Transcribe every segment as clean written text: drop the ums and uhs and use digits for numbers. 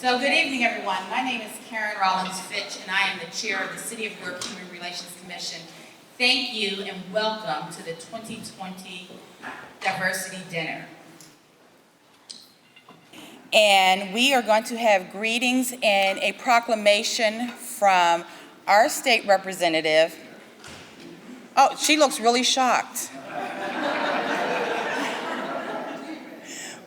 So good evening, everyone. My name is Karen Rollins Fitch, and I am the chair of the City of York Human Relations Commission. Thank you and welcome to the 2020 Diversity Dinner. And we are going to have greetings and a proclamation from our state representative. Oh, she looks really shocked.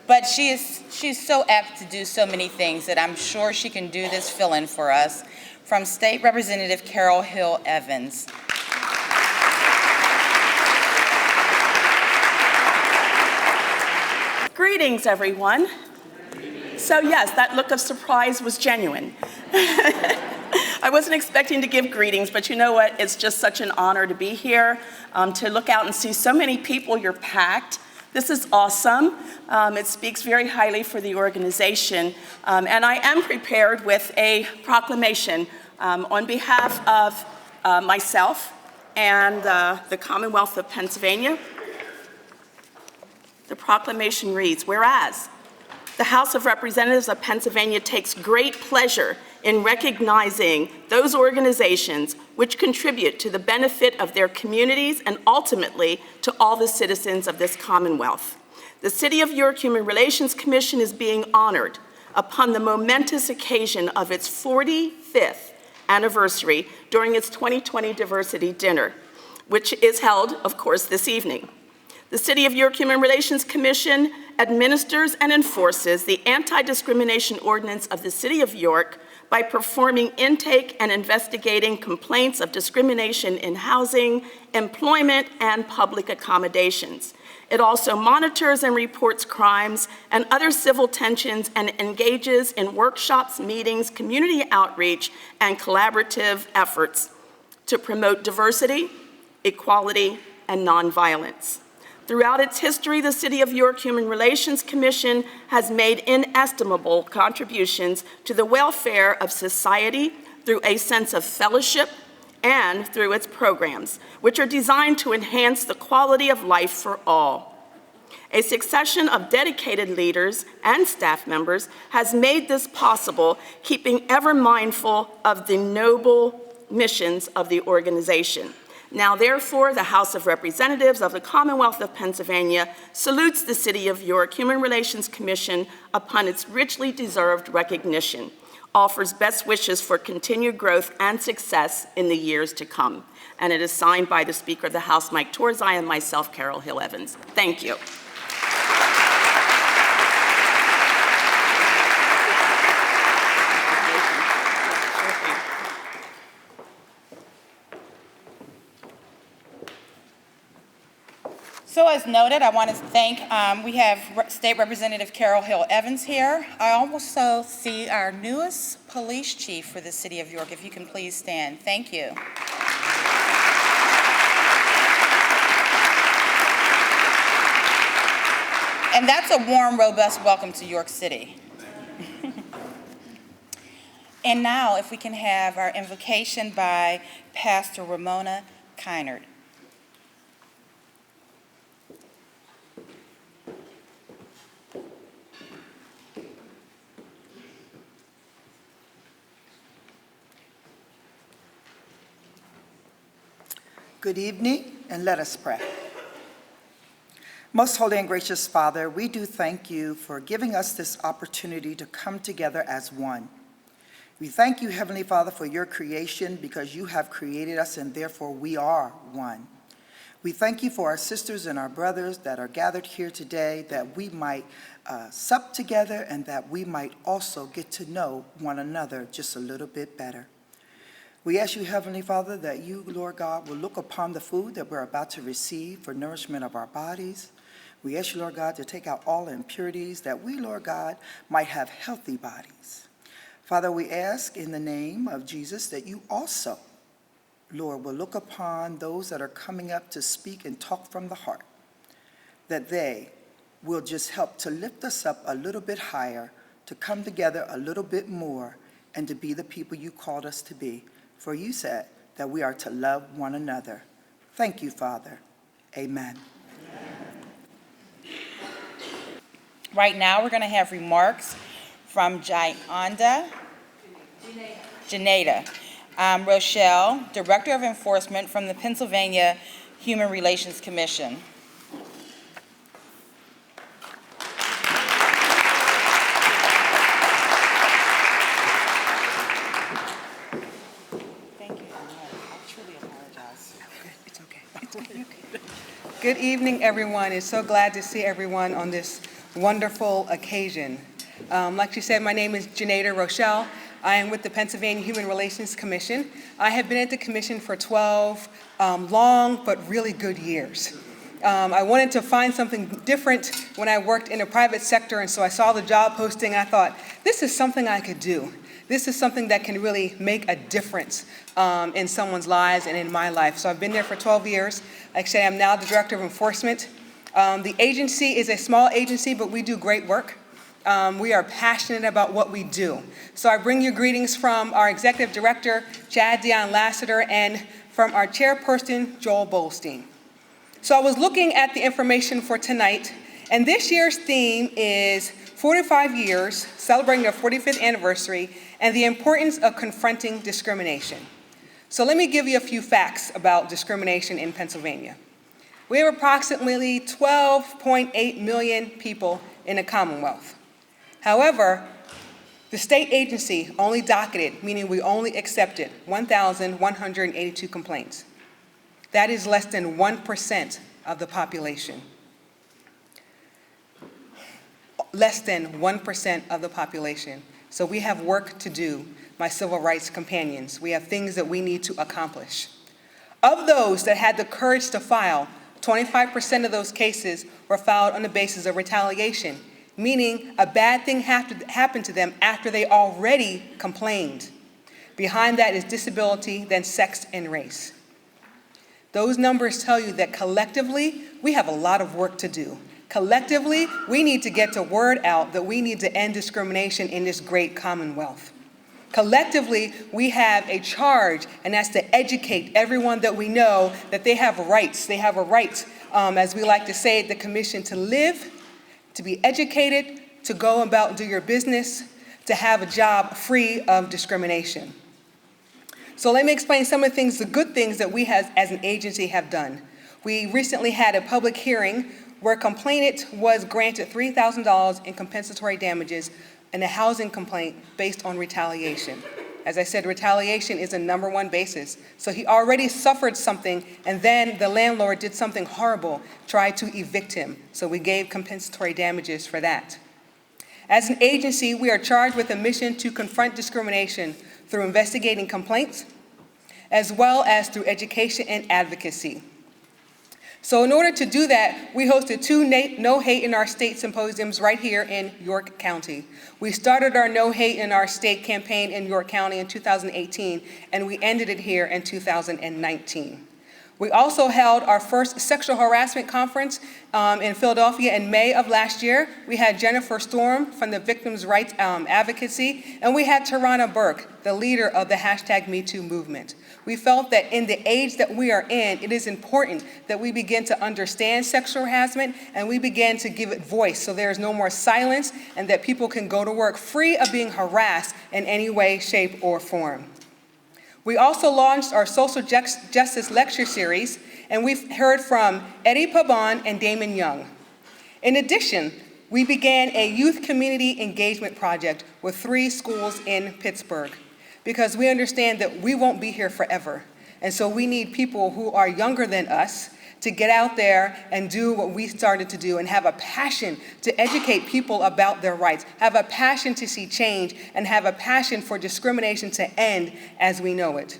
But she's so apt to do so many things that I'm sure she can do this fill-in for us. From State Representative Carol Hill Evans. Greetings, everyone. So yes, that look of surprise was genuine. I wasn't expecting to give greetings, but you know what? It's just such an honor to be here, to look out and see so many people. You're packed. This is awesome. It speaks very highly for the organization. And I am prepared with a proclamation on behalf of myself and the Commonwealth of Pennsylvania. The proclamation reads, whereas the House of Representatives of Pennsylvania takes great pleasure in recognizing those organizations which contribute to the benefit of their communities and ultimately to all the citizens of this Commonwealth. The City of York Human Relations Commission is being honored upon the momentous occasion of its 45th anniversary during its 2020 Diversity Dinner, which is held, of course, this evening. The City of York Human Relations Commission administers and enforces the anti-discrimination ordinance of the City of York by performing intake and investigating complaints of discrimination in housing, employment, and public accommodations. It also monitors and reports crimes and other civil tensions and engages in workshops, meetings, community outreach, and collaborative efforts to promote diversity, equality, and nonviolence. Throughout its history, the City of York Human Relations Commission has made inestimable contributions to the welfare of society through a sense of fellowship and through its programs, which are designed to enhance the quality of life for all. A succession of dedicated leaders and staff members has made this possible, keeping ever mindful of the noble missions of the organization. Now, therefore, the House of Representatives of the Commonwealth of Pennsylvania salutes the City of York Human Relations Commission upon its richly deserved recognition, offers best wishes for continued growth and success in the years to come. And it is signed by the Speaker of the House, Mike Torzai, and myself, Carol Hill Evans. Thank you. So as noted, I want to thank, we have State Representative Carol Hill Evans here. I also see our newest police chief for the City of York. If you can please stand. Thank you. And that's a warm, robust welcome to York City. And now, if we can have our invocation by Pastor Ramona Kynard. Good evening, and let us pray. Most holy and gracious Father, we do thank you for giving us this opportunity to come together as one. We thank you, Heavenly Father, for your creation because you have created us and therefore we are one. We thank you for our sisters and our brothers that are gathered here today, that we might sup together and that we might also get to know one another just a little bit better. We ask you, Heavenly Father, that you, Lord God, will look upon the food that we're about to receive for nourishment of our bodies. We ask you, Lord God, to take out all impurities, that we, Lord God, might have healthy bodies. Father, we ask in the name of Jesus that you also, Lord, will look upon those that are coming up to speak and talk from the heart, that they will just help to lift us up a little bit higher, to come together a little bit more, and to be the people you called us to be. For you said that we are to love one another. Thank you, Father. Amen. Right now, we're going to have remarks from Jayonda Janeda. Rochelle, Director of Enforcement from the Pennsylvania Human Relations Commission. Thank you. I truly apologize. It's okay. Good evening, everyone. It's so glad to see everyone on this wonderful occasion. Like she said, my name is Janeda Rochelle. I am with the Pennsylvania Human Relations Commission. I have been at the commission for 12 long but really good years. I wanted to find something different when I worked in the private sector, and so I saw the job posting. I thought, this is something I could do. This is something that can really make a difference in someone's lives and in my life. So I've been there for 12 years. Like I say, I'm now the Director of Enforcement. The agency is a small agency, but we do great work. We are passionate about what we do. So I bring you greetings from our Executive Director, Chad Dion Lassiter, and from our Chairperson, Joel Bolstein. So I was looking at the information for tonight, and this year's theme is 45 years, celebrating their 45th anniversary, and the importance of confronting discrimination. So let me give you a few facts about discrimination in Pennsylvania. We have approximately 12.8 million people in the Commonwealth. However, the state agency only docketed, meaning we only accepted 1,182 complaints. That is less than 1% of the population. Less than 1% of the population. So we have work to do, my civil rights companions. We have things that we need to accomplish. Of those that had the courage to file, 25% of those cases were filed on the basis of retaliation, meaning a bad thing happened to them after they already complained. Behind that is disability, then sex and race. Those numbers tell you that collectively, we have a lot of work to do. Collectively, we need to get the word out that we need to end discrimination in this great Commonwealth. Collectively, we have a charge, and that's to educate everyone that we know that they have rights. They have a right, as we like to say at the commission, to live, to be educated, to go about and do your business, to have a job free of discrimination. So let me explain some of the things, the good things that we as an agency have done. We recently had a public hearing where a complainant was granted $3,000 in compensatory damages in a housing complaint based on retaliation. As I said, retaliation is the #1 basis. So he already suffered something, and then the landlord did something horrible, tried to evict him. So we gave compensatory damages for that. As an agency, we are charged with a mission to confront discrimination through investigating complaints, as well as through education and advocacy. So in order to do that, we hosted 2 No Hate in Our State symposiums right here in York County. We started our No Hate in Our State campaign in York County in 2018, and we ended it here in 2019. We also held our first sexual harassment conference in Philadelphia in May of last year. We had Jennifer Storm from the Victims' Rights Advocacy, and we had Tarana Burke, the leader of the #MeToo movement. We felt that in the age that we are in, it is important that we begin to understand sexual harassment and we begin to give it voice so there is no more silence and that people can go to work free of being harassed in any way, shape, or form. We also launched our Social Justice Lecture Series, and we've heard from Eddie Pabon and Damon Young. In addition, we began a youth community engagement project with 3 schools in Pittsburgh, because we understand that we won't be here forever. And so we need people who are younger than us to get out there and do what we started to do and have a passion to educate people about their rights, have a passion to see change, and have a passion for discrimination to end as we know it.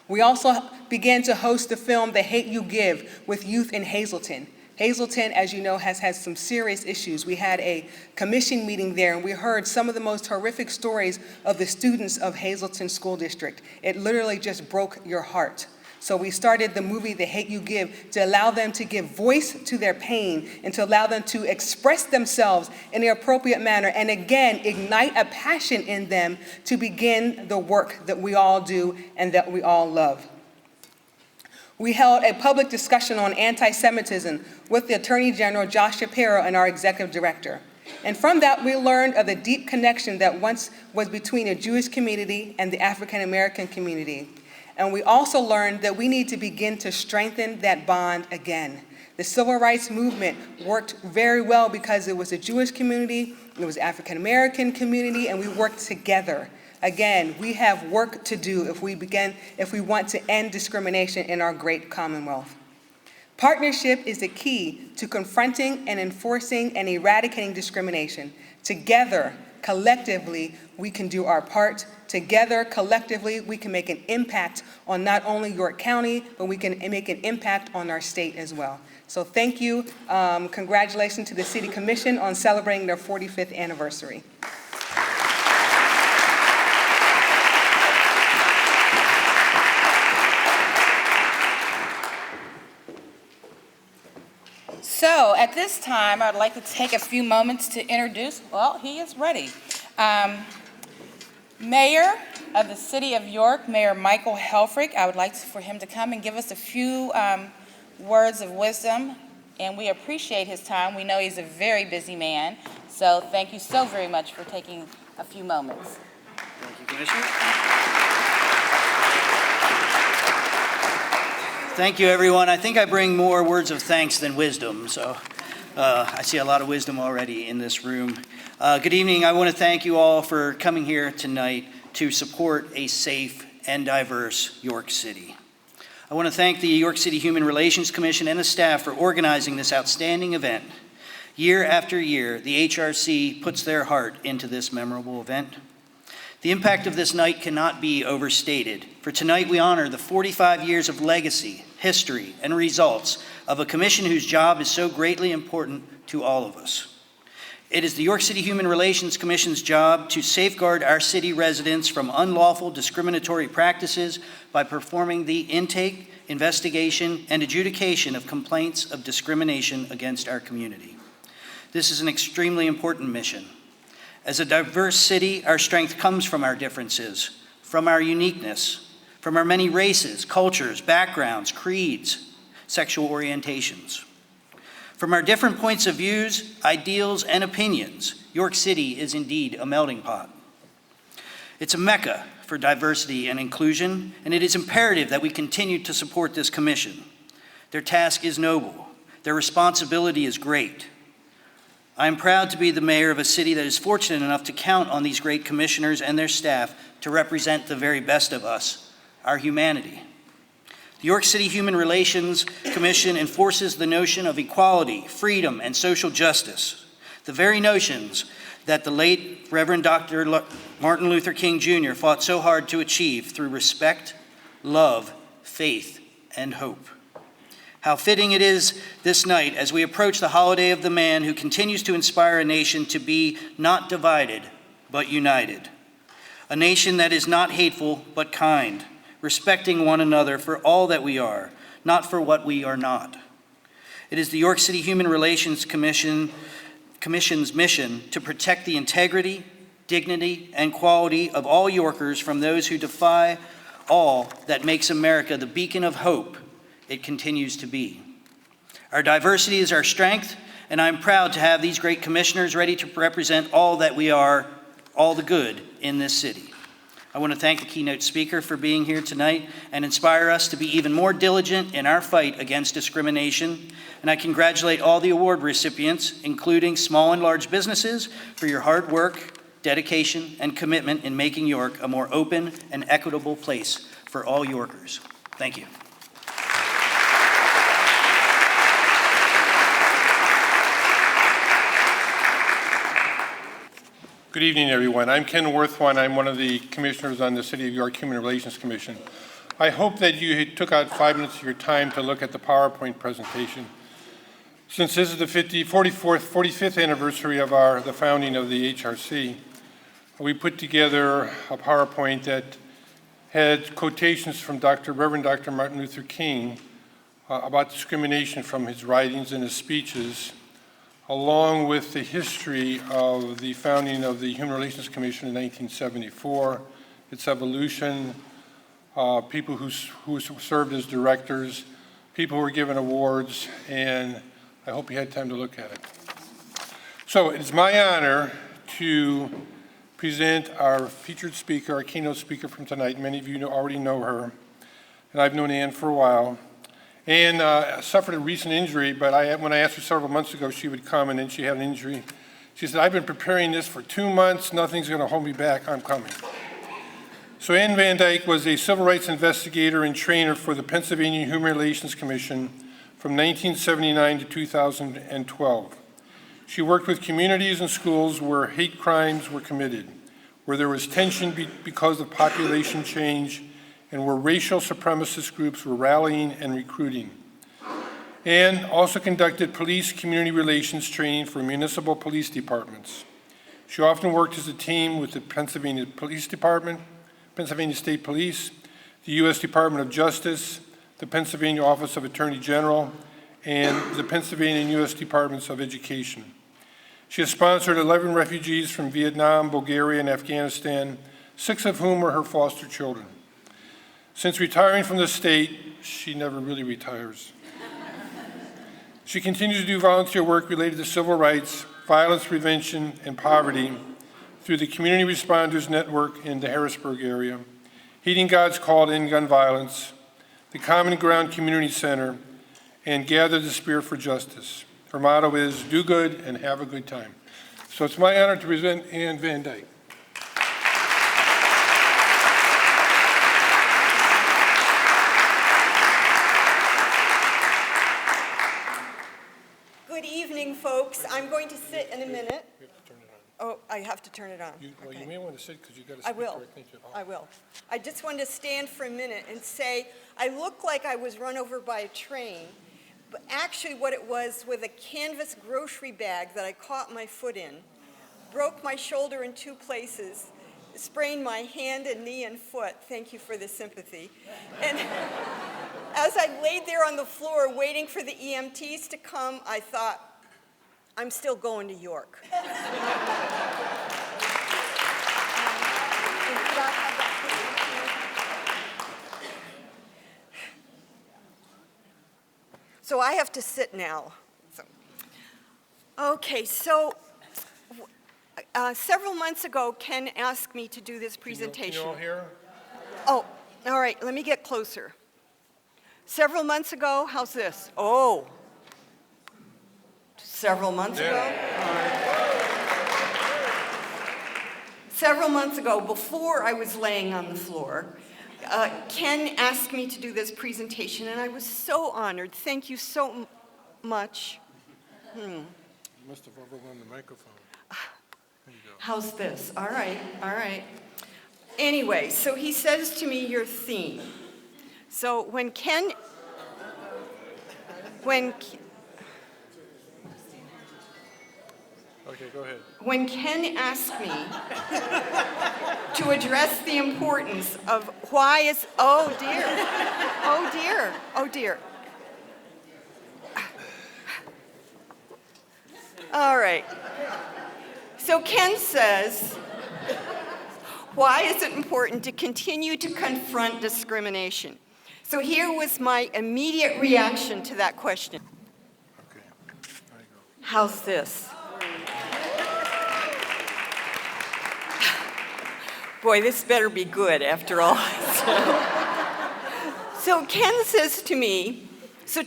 We also began to host the film The Hate U Give with youth in Hazleton. Hazleton, as you know, has had some serious issues. We had a commission meeting there, and we heard some of the most horrific stories of the students of Hazleton School District. It literally just broke your heart. So we started the movie The Hate U Give to allow them to give voice to their pain and to allow them to express themselves in the appropriate manner and again, ignite a passion in them to begin the work that we all do and that we all love. We held a public discussion on anti-Semitism with the Attorney General Josh Shapiro and our Executive Director. And from that, we learned of the deep connection that once was between the Jewish community and the African American community. And we also learned that we need to begin to strengthen that bond again. The civil rights movement worked very well because it was a Jewish community, it was African American community, and we worked together. Again, we have work to do if we want to end discrimination in our great Commonwealth. Partnership is the key to confronting and enforcing and eradicating discrimination. Together, collectively, we can do our part. Together, collectively, we can make an impact on not only York County, but we can make an impact on our state as well. So thank you. Congratulations to the City Commission on celebrating their 45th anniversary. So at this time, I'd like to take a few moments to introduce, well, he is ready. Mayor of the City of York, Mayor Michael Helfrich. I would like for him to come and give us a few words of wisdom, and we appreciate his time. We know he's a very busy man, so thank you so very much for taking a few moments. Thank you, Commissioner. Thank you, everyone. I think I bring more words of thanks than wisdom, so I see a lot of wisdom already in this room. Good evening. I want to thank you all for coming here tonight to support a safe and diverse York City. I want to thank the York City Human Relations Commission and the staff for organizing this outstanding event. Year after year, the HRC puts their heart into this memorable event. The impact of this night cannot be overstated. For tonight, we honor the 45 years of legacy, history, and results of a commission whose job is so greatly important to all of us. It is the York City Human Relations Commission's job to safeguard our city residents from unlawful discriminatory practices by performing the intake, investigation, and adjudication of complaints of discrimination against our community. This is an extremely important mission. As a diverse city, our strength comes from our differences, from our uniqueness, from our many races, cultures, backgrounds, creeds, sexual orientations. From our different points of views, ideals, and opinions, York City is indeed a melting pot. It's a mecca for diversity and inclusion, and it is imperative that we continue to support this commission. Their task is noble. Their responsibility is great. I am proud to be the mayor of a city that is fortunate enough to count on these great commissioners and their staff to represent the very best of us, our humanity. The York City Human Relations Commission enforces the notion of equality, freedom, and social justice, the very notions that the late Reverend Dr. Martin Luther King Jr. fought so hard to achieve through respect, love, faith, and hope. How fitting it is this night as we approach the holiday of the man who continues to inspire a nation to be not divided, but united. A nation that is not hateful, but kind, respecting one another for all that we are, not for what we are not. It is the York City Human Relations Commission's mission to protect the integrity, dignity, and quality of all Yorkers from those who defy all that makes America the beacon of hope it continues to be. Our diversity is our strength, and I'm proud to have these great commissioners ready to represent all that we are, all the good in this city. I want to thank the keynote speaker for being here tonight and inspire us to be even more diligent in our fight against discrimination. And I congratulate all the award recipients, including small and large businesses, for your hard work, dedication, and commitment in making York a more open and equitable place for all Yorkers. Thank you. Good evening, everyone. I'm Ken Worthwan. I'm one of the commissioners on the City of York Human Relations Commission. I hope that you took out 5 minutes of your time to look at the PowerPoint presentation. Since this is the 45th anniversary of the founding of the HRC, we put together a PowerPoint that had quotations from Reverend Dr. Martin Luther King about discrimination from his writings and his speeches, along with the history of the founding of the Human Relations Commission in 1974, its evolution, people who served as directors, people who were given awards, and I hope you had time to look at it. So it's my honor to present our featured speaker, our keynote speaker from tonight. Many of you already know her, and I've known Ann for a while. Ann suffered a recent injury, but when I asked her several months ago she would come, and then she had an injury. She said, I've been preparing this for 2 months. Nothing's going to hold me back. I'm coming. So Ann Van Dyke was a civil rights investigator and trainer for the Pennsylvania Human Relations Commission from 1979 to 2012. She worked with communities and schools where hate crimes were committed, where there was tension because of population change, and where racial supremacist groups were rallying and recruiting. Ann also conducted police community relations training for municipal police departments. She often worked as a team with the Pennsylvania Police Department, Pennsylvania State Police, the U.S. Department of Justice, the Pennsylvania Office of Attorney General, and the Pennsylvania and U.S. Departments of Education. She has sponsored 11 refugees from Vietnam, Bulgaria, and Afghanistan, 6 of whom were her foster children. Since retiring from the state, she never really retires. She continues to do volunteer work related to civil rights, violence prevention, and poverty through the Community Responders Network in the Harrisburg area, Heeding God's Call to End Gun Violence, the Common Ground Community Center, and Gather the Spirit for Justice. Her motto is, do good and have a good time. So it's my honor to present Ann Van Dyke. Good evening, folks. I'm going to sit in a minute. You have to turn it on. Oh, I have to turn it on. Well, you Okay. may want to sit because you got to I speak will. directly to I will. I just wanted to stand for a minute and say, I look like I was run over by a train, but actually what it was a canvas grocery bag that I caught my foot in, broke my shoulder in 2 places, sprained my hand and knee and foot. Thank you for the sympathy. And as I laid there on the floor waiting for the EMTs to come, I thought, I'm still going to York. So I have to sit now. Okay, so several months ago, Ken asked me to do this presentation. Can you all hear? Oh, all right, let me get closer. Several months ago, how's this? Oh, several months ago? Several months ago, before I was laying on the floor, Ken asked me to do this presentation, and I was so honored. Thank you so much. You must have overwhelmed the microphone. There you go. How's this? All right, all right. Anyway, so he says to me, your theme. So when Ken Okay, go ahead. When Ken asked me to address the importance of why is, oh dear, oh dear, oh dear. All right. So Ken says, why is it important to continue to confront discrimination? So here was my immediate reaction to that question. Okay, there you go. How's this? Boy, this better be good after all. So Ken says to me, so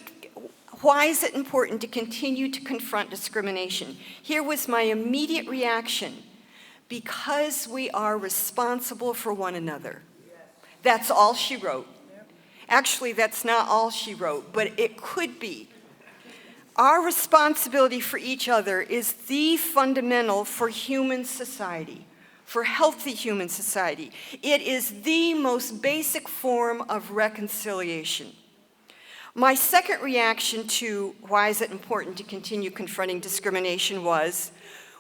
why is it important to continue to confront discrimination? Here was my immediate reaction. Because we are responsible for one another. That's all she wrote. Actually, that's not all she wrote, but it could be. Our responsibility for each other is the fundamental for human society, for healthy human society. It is the most basic form of reconciliation. My second reaction to why is it important to continue confronting discrimination was,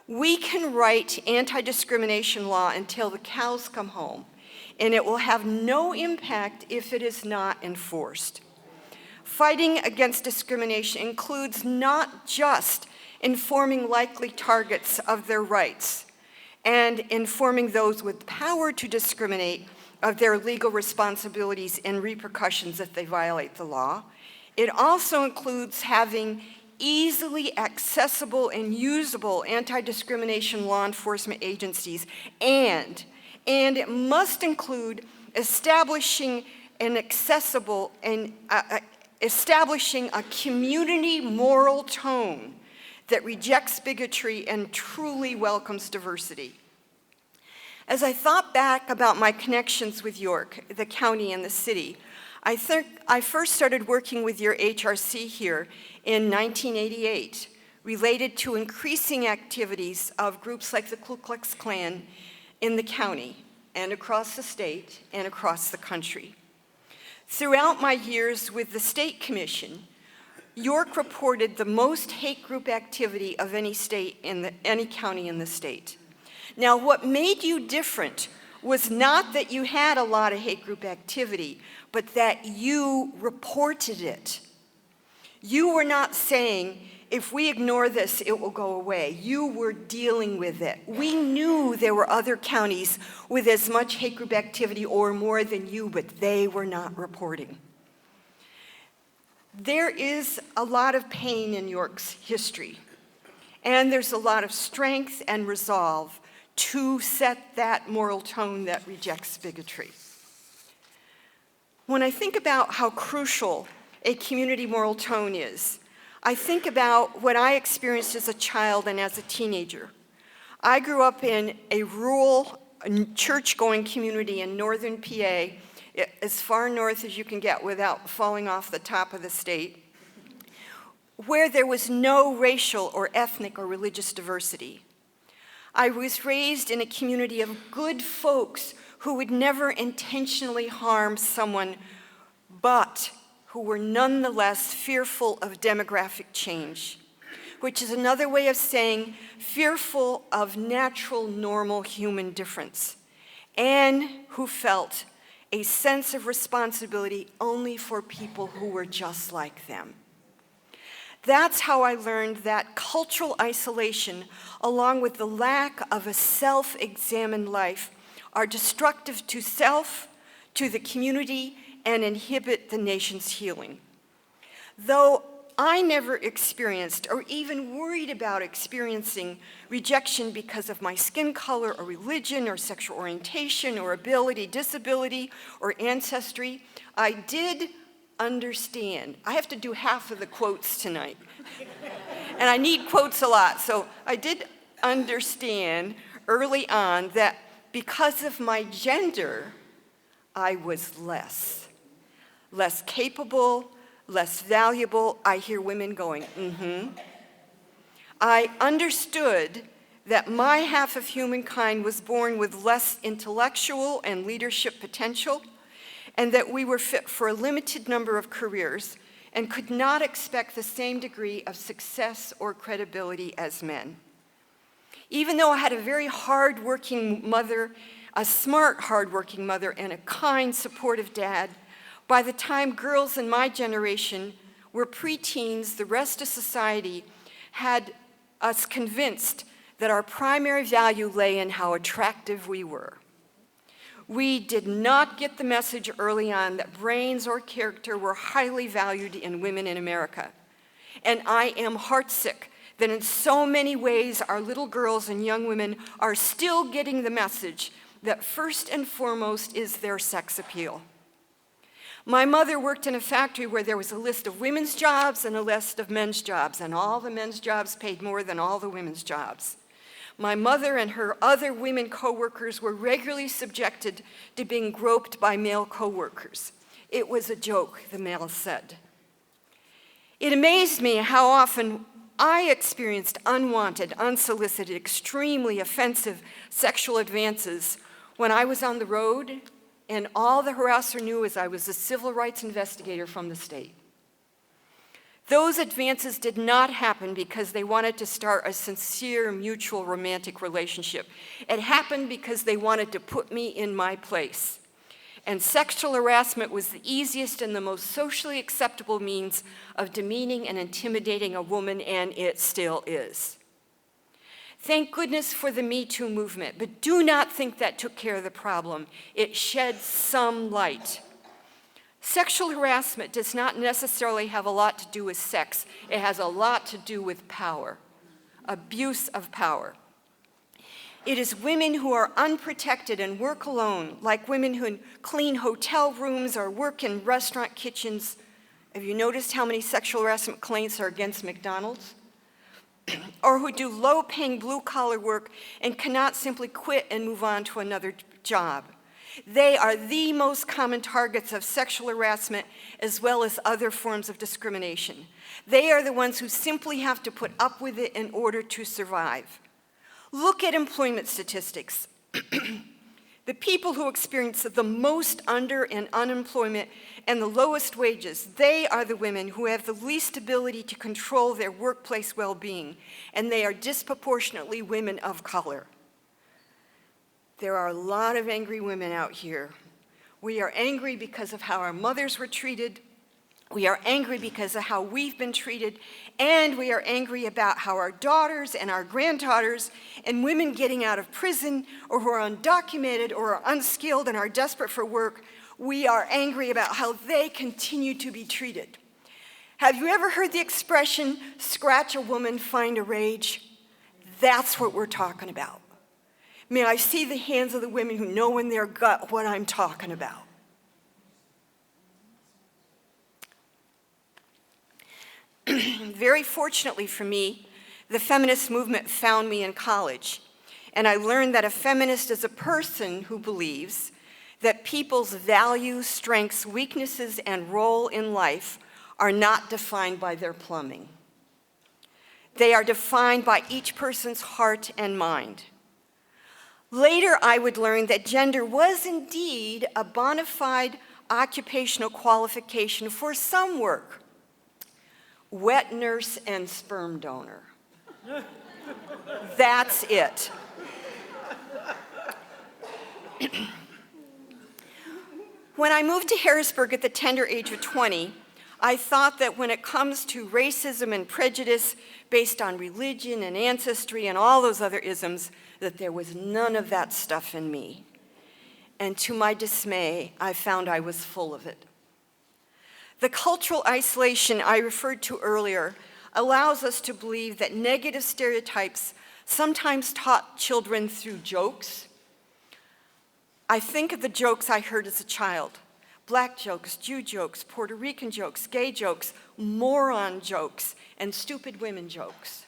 we can write anti-discrimination law until the cows come home, and it will have no impact if it is not enforced. Fighting against discrimination includes not just informing likely targets of their rights and informing those with power to discriminate of their legal responsibilities and repercussions if they violate the law. It also includes having easily accessible and usable anti-discrimination law enforcement agencies, and it must include establishing an accessible and establishing a community moral tone that rejects bigotry and truly welcomes diversity. As I thought back about my connections with York, the county and the city, I think I first started working with your HRC here in 1988, related to increasing activities of groups like the Ku Klux Klan in the county and across the state and across the country. Throughout my years with the State Commission, York reported the most hate group activity of any county in the state. Now, what made you different was not that you had a lot of hate group activity, but that you reported it. You were not saying, if we ignore this, it will go away. You were dealing with it. We knew there were other counties with as much hate group activity or more than you, but they were not reporting. There is a lot of pain in York's history, and there's a lot of strength and resolve to set that moral tone that rejects bigotry. When I think about how crucial a community moral tone is, I think about what I experienced as a child and as a teenager. I grew up in a rural, church-going community in northern PA, as far north as you can get without falling off the top of the state, where there was no racial or ethnic or religious diversity. I was raised in a community of good folks who would never intentionally harm someone, but who were nonetheless fearful of demographic change, which is another way of saying fearful of natural, normal human difference, and who felt a sense of responsibility only for people who were just like them. That's how I learned that cultural isolation, along with the lack of a self-examined life, are destructive to self, to the community, and inhibit the nation's healing. Though I never experienced or even worried about experiencing rejection because of my skin color or religion or sexual orientation or ability, disability, or ancestry, I did understand. I have to do half of the quotes tonight. And I need quotes a lot. So I did understand early on that because of my gender, I was less capable, less valuable. I hear women going, I understood that my half of humankind was born with less intellectual and leadership potential, and that we were fit for a limited number of careers and could not expect the same degree of success or credibility as men. Even though I had a very hardworking mother, a smart, hardworking mother, and a kind, supportive dad, by the time girls in my generation were preteens, the rest of society had us convinced that our primary value lay in how attractive we were. We did not get the message early on that brains or character were highly valued in women in America. And I am heartsick that in so many ways our little girls and young women are still getting the message that first and foremost is their sex appeal. My mother worked in a factory where there was a list of women's jobs and a list of men's jobs, and all the men's jobs paid more than all the women's jobs. My mother and her other women coworkers were regularly subjected to being groped by male coworkers. It was a joke, the male said. It amazed me how often I experienced unwanted, unsolicited, extremely offensive sexual advances when I was on the road, and all the harasser knew is I was a civil rights investigator from the state. Those advances did not happen because they wanted to start a sincere, mutual, romantic relationship. It happened because they wanted to put me in my place. And sexual harassment was the easiest and the most socially acceptable means of demeaning and intimidating a woman, and it still is. Thank goodness for the Me Too movement, but do not think that took care of the problem. It shed some light. Sexual harassment does not necessarily have a lot to do with sex. It has a lot to do with power, abuse of power. It is women who are unprotected and work alone, like women who clean hotel rooms or work in restaurant kitchens. Have you noticed how many sexual harassment claims are against McDonald's? Or who do low-paying blue-collar work and cannot simply quit and move on to another job. They are the most common targets of sexual harassment as well as other forms of discrimination. They are the ones who simply have to put up with it in order to survive. Look at employment statistics. The people who experience the most under and unemployment and the lowest wages, they are the women who have the least ability to control their workplace well-being, and they are disproportionately women of color. There are a lot of angry women out here. We are angry because of how our mothers were treated. We are angry because of how we've been treated, and we are angry about how our daughters and our granddaughters and women getting out of prison or who are undocumented or are unskilled and are desperate for work, we are angry about how they continue to be treated. Have you ever heard the expression, scratch a woman, find a rage? That's what we're talking about. May I see the hands of the women who know in their gut what I'm talking about. Very fortunately for me, the feminist movement found me in college, and I learned that a feminist is a person who believes that people's values, strengths, weaknesses, and role in life are not defined by their plumbing. They are defined by each person's heart and mind. Later, I would learn that gender was indeed a bona fide occupational qualification for some work. Wet nurse and sperm donor. That's it. When I moved to Harrisburg at the tender age of 20, I thought that when it comes to racism and prejudice based on religion and ancestry and all those other isms, that there was none of that stuff in me. And to my dismay, I found I was full of it. The cultural isolation I referred to earlier allows us to believe that negative stereotypes sometimes taught children through jokes. I think of the jokes I heard as a child. Black jokes, Jew jokes, Puerto Rican jokes, gay jokes, moron jokes, and stupid women jokes.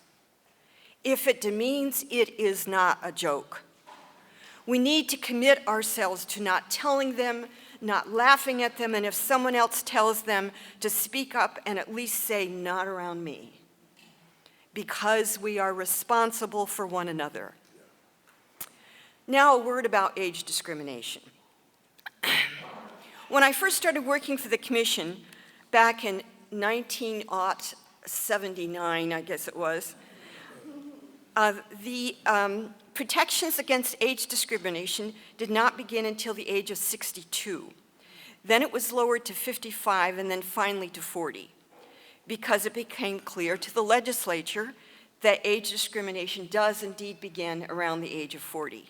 If it demeans, it is not a joke. We need to commit ourselves to not telling them, not laughing at them, and if someone else tells them to speak up and at least say, not around me, because we are responsible for one another. Now a word about age discrimination. When I first started working for the commission back in 1979, I guess it was, the protections against age discrimination did not begin until the age of 62. Then it was lowered to 55 and then finally to 40 because it became clear to the legislature that age discrimination does indeed begin around the age of 40.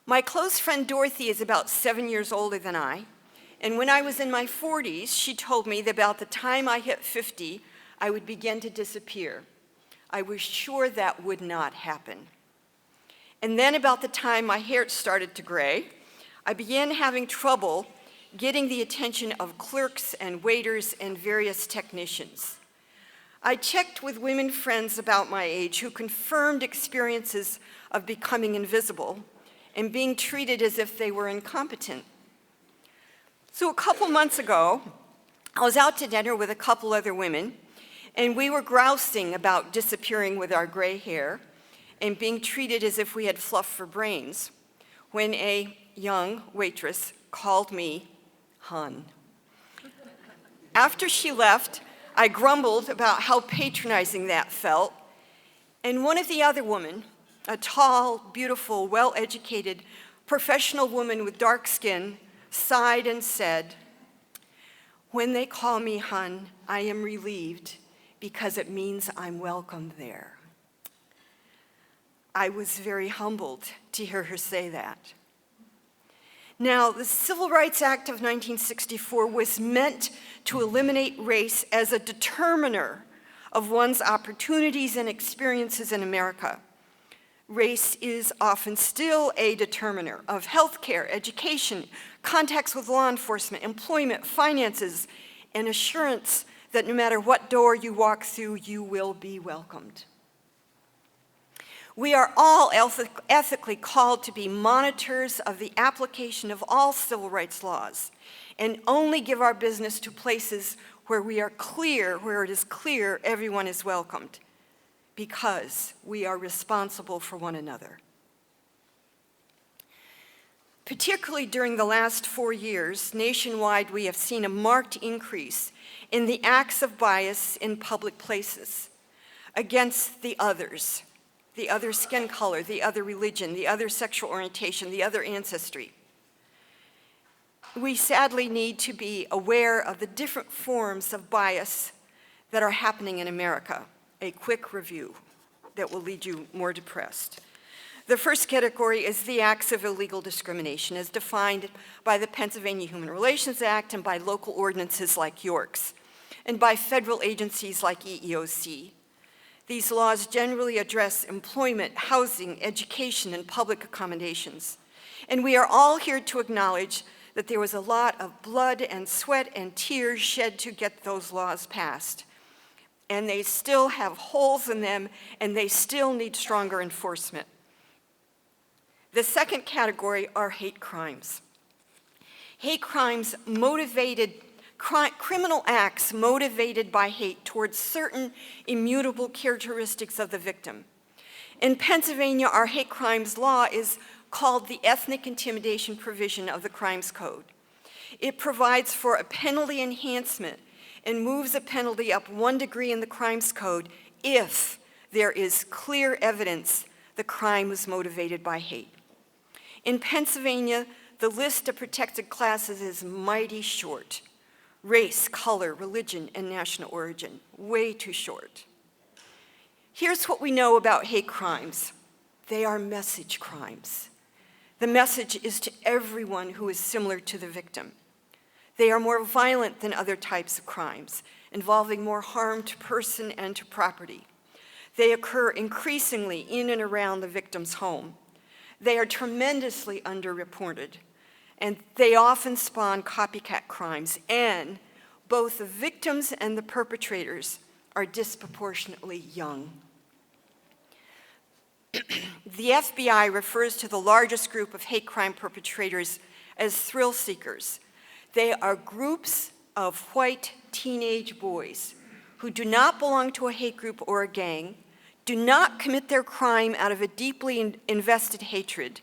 My close friend Dorothy is about 7 years older than I, and when I was in my 40s, she told me that about the time I hit 50, I would begin to disappear. I was sure that would not happen. And then about the time my hair started to gray, I began having trouble getting the attention of clerks and waiters and various technicians. I checked with women friends about my age who confirmed experiences of becoming invisible and being treated as if they were incompetent. So a couple months ago, I was out to dinner with a couple other women, and we were grousing about disappearing with our gray hair and being treated as if we had fluff for brains, when a young waitress called me Hun. After she left, I grumbled about how patronizing that felt, and one of the other women, a tall, beautiful, well-educated, professional woman with dark skin, sighed and said, "When they call me Hun, I am relieved because it means I'm welcome there." I was very humbled to hear her say that. Now, the Civil Rights Act of 1964 was meant to eliminate race as a determiner of one's opportunities and experiences in America. Race is often still a determiner of healthcare, education, contacts with law enforcement, employment, finances, and assurance that no matter what door you walk through, you will be welcomed. We are all ethically called to be monitors of the application of all civil rights laws and only give our business to places where it is clear everyone is welcomed, because we are responsible for one another. Particularly during the last 4 years, nationwide, we have seen a marked increase in the acts of bias in public places against the others, the other skin color, the other religion, the other sexual orientation, the other ancestry. We sadly need to be aware of the different forms of bias that are happening in America. A quick review that will leave you more depressed. The first category is the acts of illegal discrimination as defined by the Pennsylvania Human Relations Act and by local ordinances like York's, and by federal agencies like EEOC. These laws generally address employment, housing, education, and public accommodations. And we are all here to acknowledge that there was a lot of blood and sweat and tears shed to get those laws passed. And they still have holes in them, and they still need stronger enforcement. The second category are hate crimes. Hate crimes criminal acts motivated by hate towards certain immutable characteristics of the victim. In Pennsylvania, our hate crimes law is called the Ethnic Intimidation Provision of the Crimes Code. It provides for a penalty enhancement and moves a penalty up 1 degree in the Crimes Code if there is clear evidence the crime was motivated by hate. In Pennsylvania, the list of protected classes is mighty short. Race, color, religion, and national origin, way too short. Here's what we know about hate crimes. They are message crimes. The message is to everyone who is similar to the victim. They are more violent than other types of crimes, involving more harm to person and to property. They occur increasingly in and around the victim's home. They are tremendously underreported, and they often spawn copycat crimes, and both the victims and the perpetrators are disproportionately young. The FBI refers to the largest group of hate crime perpetrators as thrill seekers. They are groups of white teenage boys who do not belong to a hate group or a gang, do not commit their crime out of a deeply invested hatred,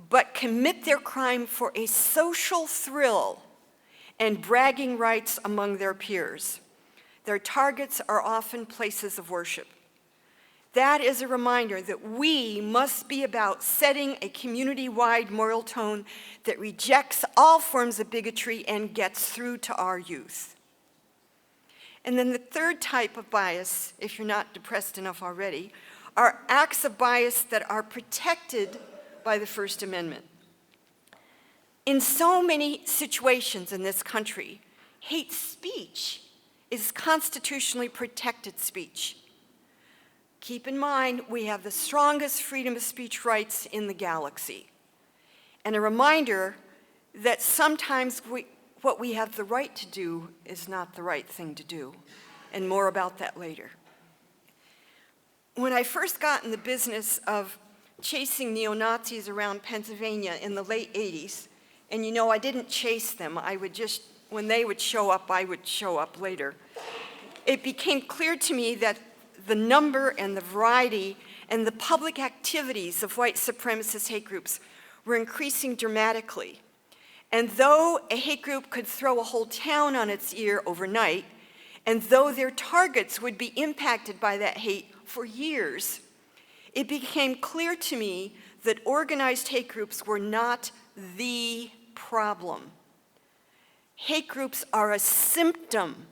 but commit their crime for a social thrill and bragging rights among their peers. Their targets are often places of worship. That is a reminder that we must be about setting a community-wide moral tone that rejects all forms of bigotry and gets through to our youth. And then the third type of bias, if you're not depressed enough already, are acts of bias that are protected by the First Amendment. In so many situations in this country, hate speech is constitutionally protected speech. Keep in mind, we have the strongest freedom of speech rights in the galaxy. And a reminder that sometimes what we have the right to do is not the right thing to do. And more about that later. When I first got in the business of chasing neo-Nazis around Pennsylvania in the late 80s, and you know, I didn't chase them, I would just, when they would show up, I would show up later. It became clear to me that the number and the variety and the public activities of white supremacist hate groups were increasing dramatically. And though a hate group could throw a whole town on its ear overnight, and though their targets would be impacted by that hate for years, it became clear to me that organized hate groups were not the problem. Hate groups are a symptom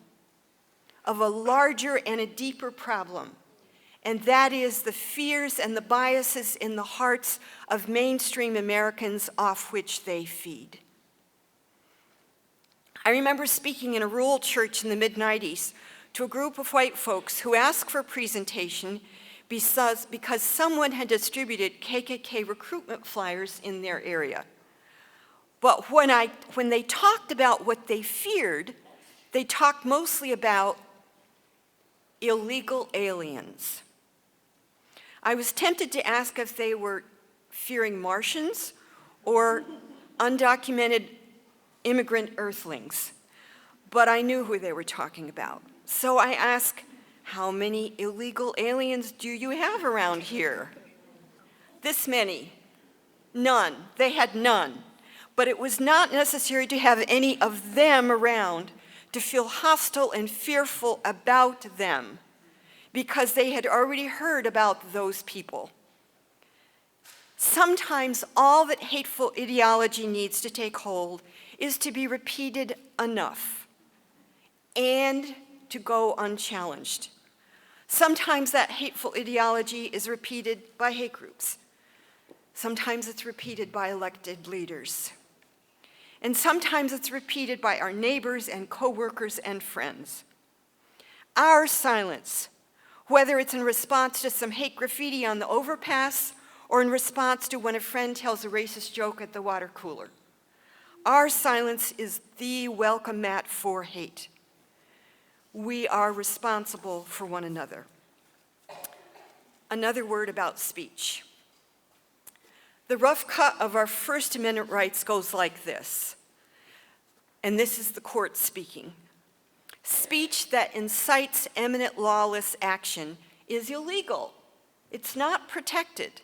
of a larger and a deeper problem. and that is the fears and the biases in the hearts of mainstream Americans off which they feed. I remember speaking in a rural church in the mid-90s to a group of white folks who asked for a presentation because someone had distributed KKK recruitment flyers in their area. But when they talked about what they feared, they talked mostly about illegal aliens. I was tempted to ask if they were fearing Martians or undocumented immigrant earthlings, but I knew who they were talking about. So I asked, how many illegal aliens do you have around here? This many. None. They had none. But it was not necessary to have any of them around to feel hostile and fearful about them, because they had already heard about those people. Sometimes all that hateful ideology needs to take hold is to be repeated enough and to go unchallenged. Sometimes that hateful ideology is repeated by hate groups. Sometimes it's repeated by elected leaders. And sometimes it's repeated by our neighbors and coworkers and friends. Our silence, whether it's in response to some hate graffiti on the overpass or in response to when a friend tells a racist joke at the water cooler, our silence is the welcome mat for hate. We are responsible for one another. Another word about speech. The rough cut of our First Amendment rights goes like this, and this is the court speaking. Speech that incites imminent lawless action is illegal. It's not protected.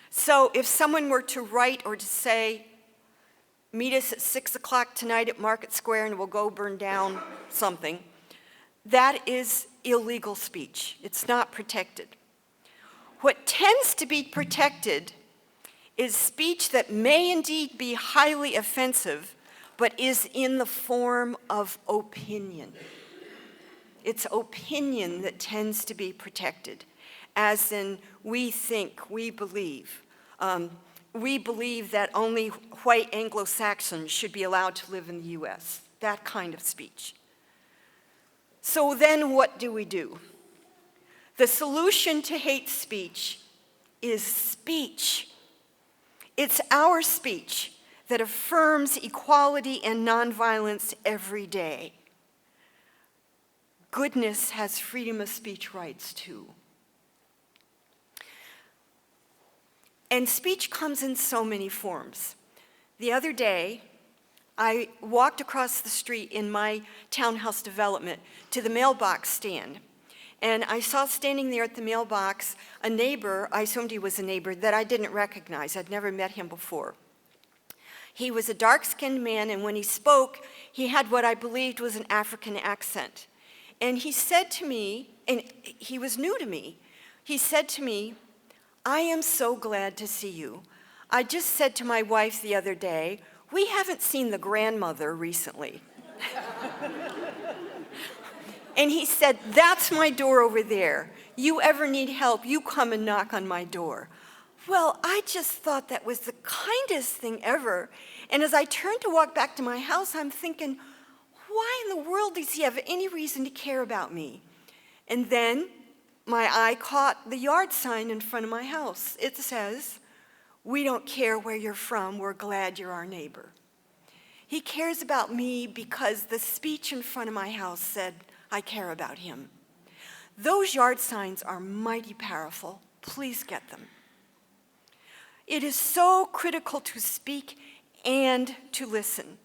So if someone were to write or to say, meet us at 6 o'clock tonight at Market Square and we'll go burn down something, that is illegal speech. It's not protected. What tends to be protected is speech that may indeed be highly offensive, but is in the form of opinion. It's opinion that tends to be protected, as in we think, we believe. We believe that only white Anglo-Saxons should be allowed to live in the US, that kind of speech. So then what do we do? The solution to hate speech is speech. It's our speech that affirms equality and nonviolence every day. Goodness has freedom of speech rights too. And speech comes in so many forms. The other day, I walked across the street in my townhouse development to the mailbox stand. And I saw standing there at the mailbox a neighbor, I assumed he was a neighbor, that I didn't recognize. I'd never met him before. He was a dark-skinned man, and when he spoke, he had what I believed was an African accent. And he said to me, and he was new to me, he said to me, I am so glad to see you. I just said to my wife the other day, we haven't seen the grandmother recently. And he said, that's my door over there. You ever need help, you come and knock on my door. Well, I just thought that was the kindest thing ever. And as I turned to walk back to my house, I'm thinking, why in the world does he have any reason to care about me? And then my eye caught the yard sign in front of my house. It says, we don't care where you're from, we're glad you're our neighbor. He cares about me because the speech in front of my house said, I care about him. Those yard signs are mighty powerful. Please get them. It is so critical to speak and to listen.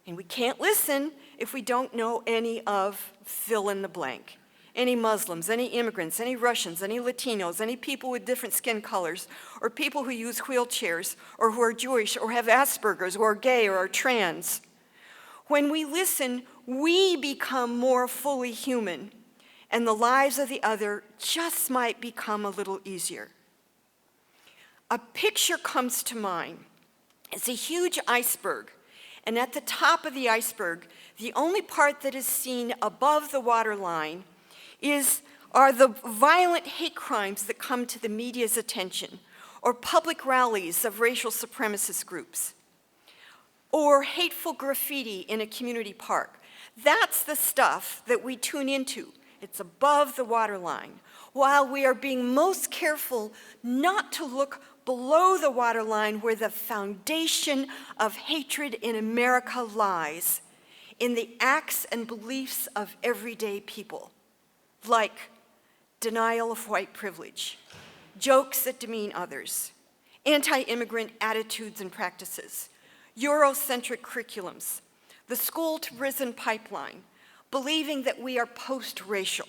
And we can't listen if we don't know any of fill in the blank. Any Muslims, any immigrants, any Russians, any Latinos, any people with different skin colors, or people who use wheelchairs, or who are Jewish, or have Asperger's, or are gay, or are trans. When we listen, we become more fully human, and the lives of the other just might become a little easier. A picture comes to mind. It's a huge iceberg, and at the top of the iceberg, the only part that is seen above the waterline is are the violent hate crimes that come to the media's attention, or public rallies of racial supremacist groups, or hateful graffiti in a community park. That's the stuff that we tune into. It's above the waterline, while we are being most careful not to look below the waterline where the foundation of hatred in America lies, in the acts and beliefs of everyday people, like denial of white privilege, jokes that demean others, anti-immigrant attitudes and practices, Eurocentric curriculums, the school-to-prison pipeline, believing that we are post-racial,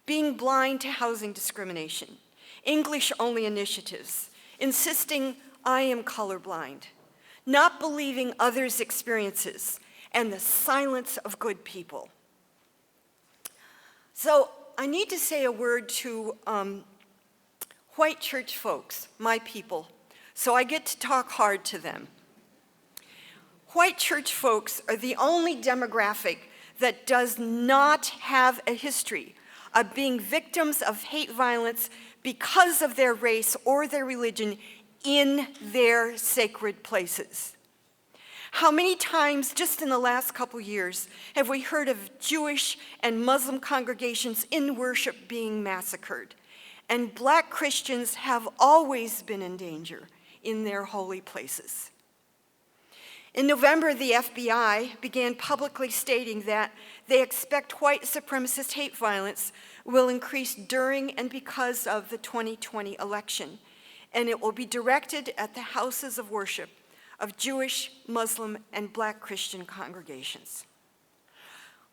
being blind to housing discrimination, English-only initiatives, insisting I am colorblind, not believing others' experiences, and the silence of good people. So I need to say a word to white church folks, my people, so I get to talk hard to them. White church folks are the only demographic that does not have a history of being victims of hate violence because of their race or their religion in their sacred places. How many times just in the last couple years have we heard of Jewish and Muslim congregations in worship being massacred? And Black Christians have always been in danger in their holy places. In November, the FBI began publicly stating that they expect white supremacist hate violence will increase during and because of the 2020 election, and it will be directed at the houses of worship of Jewish, Muslim, and Black Christian congregations.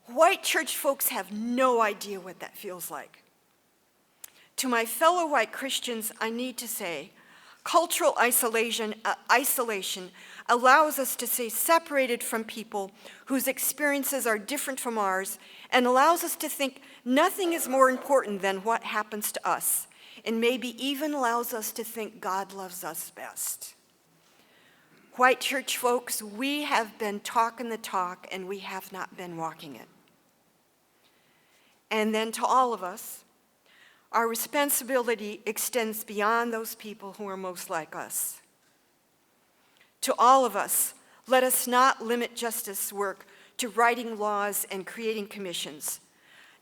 White church folks have no idea what that feels like. To my fellow white Christians, I need to say, cultural isolation allows us to stay separated from people whose experiences are different from ours, and allows us to think nothing is more important than what happens to us, and maybe even allows us to think God loves us best. White church folks, we have been talking the talk and we have not been walking it. And then to all of us, our responsibility extends beyond those people who are most like us. To all of us, let us not limit justice work to writing laws and creating commissions.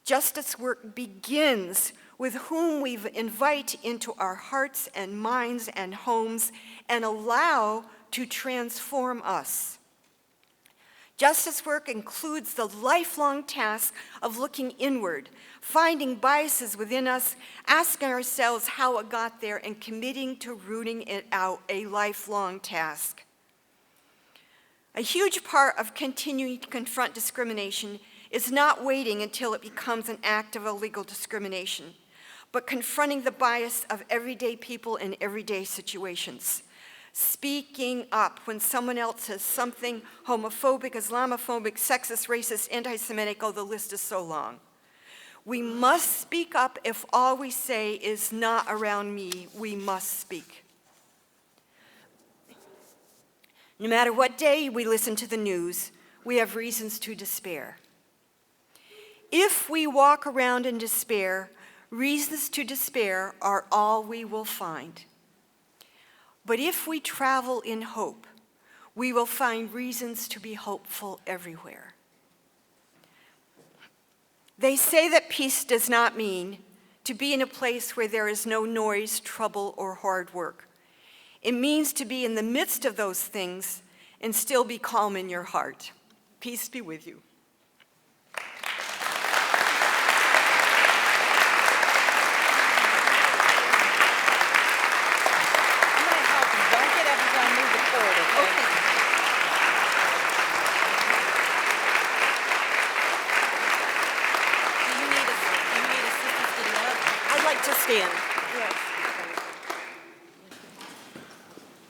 Justice work begins with whom we invite into our hearts and minds and homes and allow to transform us. Justice work includes the lifelong task of looking inward, finding biases within us, asking ourselves how it got there, and committing to rooting it out, a lifelong task. A huge part of continuing to confront discrimination is not waiting until it becomes an act of illegal discrimination, but confronting the bias of everyday people in everyday situations. Speaking up when someone else says something homophobic, Islamophobic, sexist, racist, anti-Semitic, oh, the list is so long. We must speak up if all we say is not around me. We must speak. No matter what day we listen to the news, we have reasons to despair. If we walk around in despair, reasons to despair are all we will find. But if we travel in hope, we will find reasons to be hopeful everywhere. They say that peace does not mean to be in a place where there is no noise, trouble, or hard work. It means to be in the midst of those things and still be calm in your heart. Peace be with you.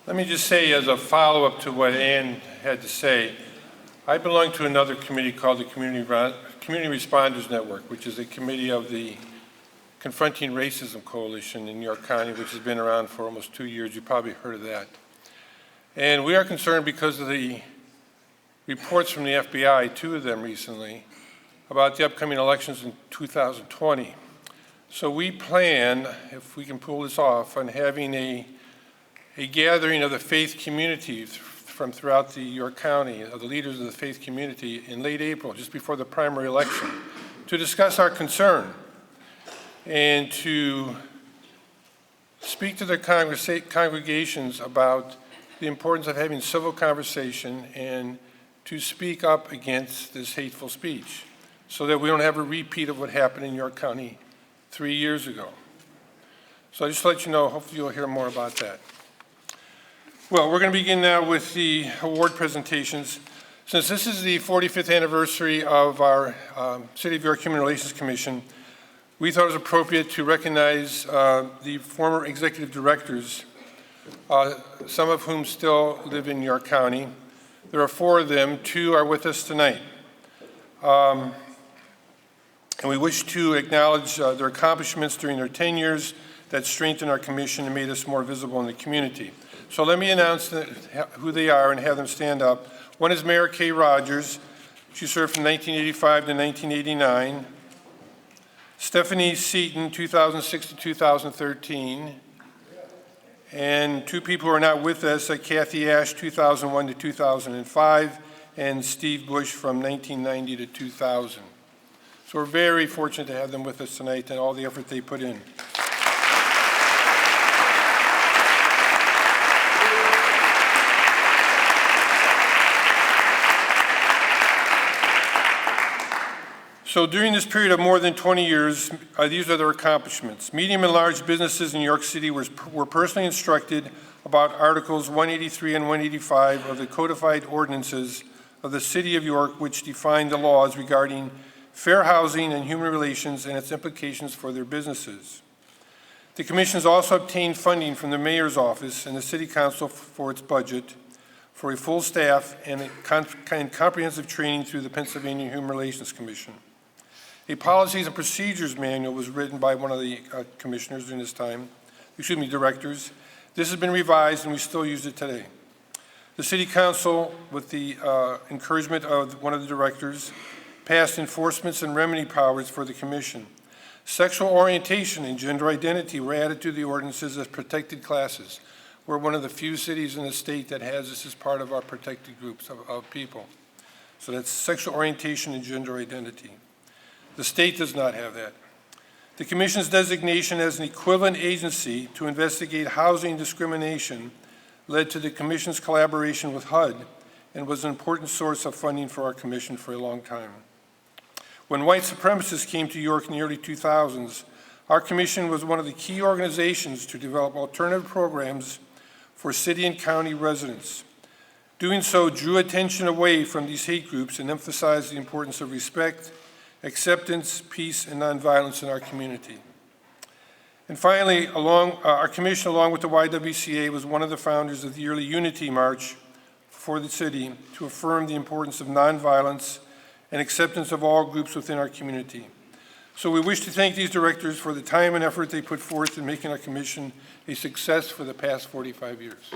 Let me just say, as a follow-up to what Ann had to say, I belong to another committee called the Community Responders Network, which is a committee of the Confronting Racism Coalition in New York County, which has been around for almost 2 years. You probably heard of that. And we are concerned because of the reports from the FBI, 2 of them recently, about the upcoming elections in 2020. So we plan, if we can pull this off, on having a gathering of the faith community from throughout the York County, of the leaders of the faith community in late April, just before the primary election, to discuss our concern and to speak to their congregations about the importance of having civil conversation and to speak up against this hateful speech so that we don't have a repeat of what happened in York County 3 years ago. So just to let you know, hopefully you'll hear more about that. Well, we're going to begin now with the award presentations. Since this is the 45th anniversary of our City of York Human Relations Commission, we thought it was appropriate to recognize the former executive directors, some of whom still live in York County. There are 4 of them. 2 are with us tonight. And we wish to acknowledge their accomplishments during their tenures that strengthened our commission and made us more visible in the community. So let me announce who they are and have them stand up. One is Mayor Kay Rogers. She served from 1985 to 1989. Stephanie Seaton, 2006 to 2013. And 2 people who are not with us, Kathy Ash, 2001 to 2005, and Steve Bush from 1990 to 2000. So we're very fortunate to have them with us tonight and all the effort they put in. So during this period of more than 20 years, these are their accomplishments. Medium and large businesses in New York City were personally instructed about Articles 183 and 185 of the codified ordinances of the City of York, which define the laws regarding fair housing and human relations and its implications for their businesses. The Commission has also obtained funding from the Mayor's Office and the City Council for its budget for a full staff and comprehensive training through the Pennsylvania Human Relations Commission. A policies and procedures manual was written by one of the commissioners during this time, directors. This has been revised and we still use it today. The City Council, with the encouragement of one of the directors, passed enforcements and remedy powers for the Commission. Sexual orientation and gender identity were added to the ordinances as protected classes. We're one of the few cities in the state that has this as part of our protected groups of people. So that's sexual orientation and gender identity. The state does not have that. The Commission's designation as an equivalent agency to investigate housing discrimination led to the Commission's collaboration with HUD and was an important source of funding for our Commission for a long time. When white supremacists came to York in the early 2000s, our Commission was one of the key organizations to develop alternative programs for city and county residents. Doing so drew attention away from these hate groups and emphasized the importance of respect, acceptance, peace, and nonviolence in our community. And finally, our Commission, along with the YWCA, was one of the founders of the yearly Unity March for the city to affirm the importance of nonviolence and acceptance of all groups within our community. So we wish to thank these directors for the time and effort they put forth in making our Commission a success for the past 45 years.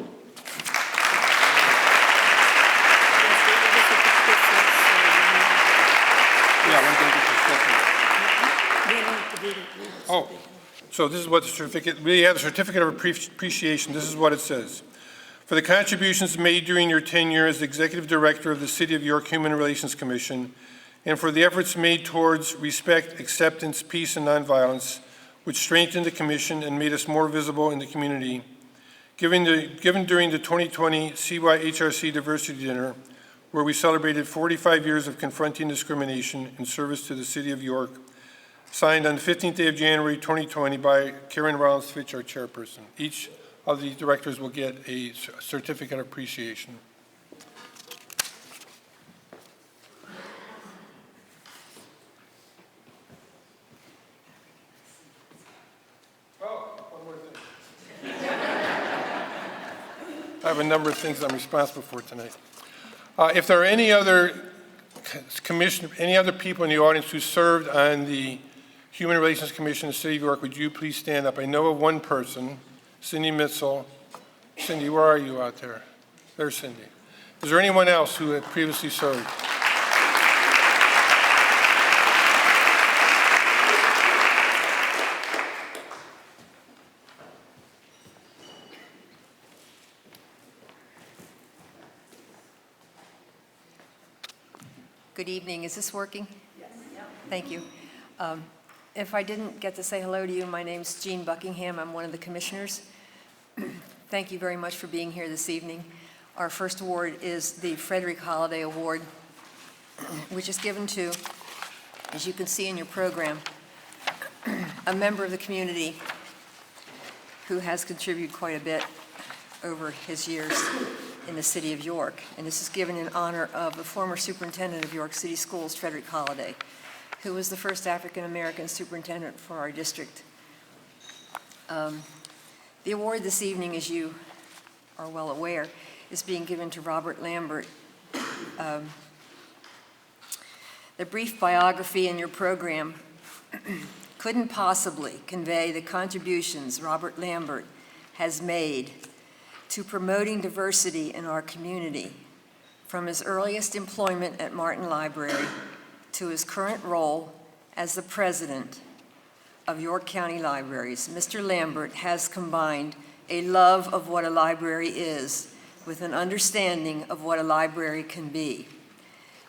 Oh, so this is what the certificate, we have a certificate of appreciation. This is what it says. For the contributions made during your tenure as Executive Director of the City of York Human Relations Commission, and for the efforts made towards respect, acceptance, peace, and nonviolence, which strengthened the Commission and made us more visible in the community, given during the 2020 CYHRC Diversity Dinner, where we celebrated 45 years of confronting discrimination in service to the City of York, signed on the 15th day of January 2020 by Karen Rollins-Fitch, our chairperson. Each of the directors will get a certificate of appreciation. Oh, one more thing. I have a number of things I'm responsible for tonight. If there are any other people in the audience who served on the Human Relations Commission in the City of York, would you please stand up? I know of one person, Cindy Mitchell. Cindy, where are you out there? There's Cindy. Is there anyone else who had previously served? Good evening. Is this working? Yes. Thank you. If I didn't get to say hello to you, my name's Jean Buckingham. I'm one of the commissioners. Thank you very much for being here this evening. Our first award is the Frederick Holiday Award, which is given to, as you can see in your program, a member of the community who has contributed quite a bit over his years in the city of York. And this is given in honor of the former superintendent of York City Schools, Frederick Holiday, who was the first African-American superintendent for our district. The award this evening, as you are well aware, is being given to Robert Lambert. The brief biography in your program couldn't possibly convey the contributions Robert Lambert has made to promoting diversity in our community, from his earliest employment at Martin Library to his current role as the president of York County Libraries. Mr. Lambert has combined a love of what a library is with an understanding of what a library can be.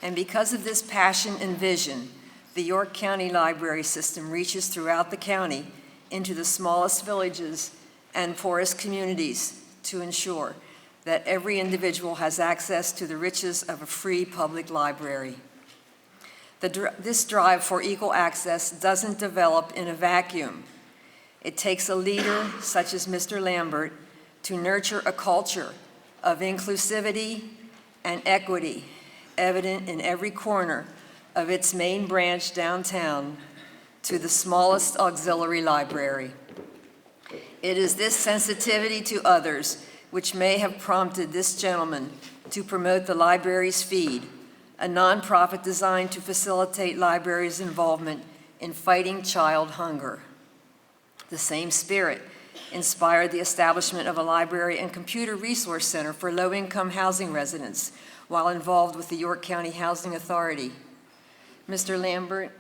And because of this passion and vision, the York County Library System reaches throughout the county into the smallest villages and forest communities to ensure that every individual has access to the riches of a free public library. This drive for equal access doesn't develop in a vacuum. It takes a leader such as Mr. Lambert to nurture a culture of inclusivity and equity evident in every corner of its main branch downtown to the smallest auxiliary library. It is this sensitivity to others which may have prompted this gentleman to promote the Libraries Feed, a nonprofit designed to facilitate libraries' involvement in fighting child hunger. The same spirit inspired the establishment of a library and computer resource center for low-income housing residents while involved with the York County Housing Authority. Mr. Lambert,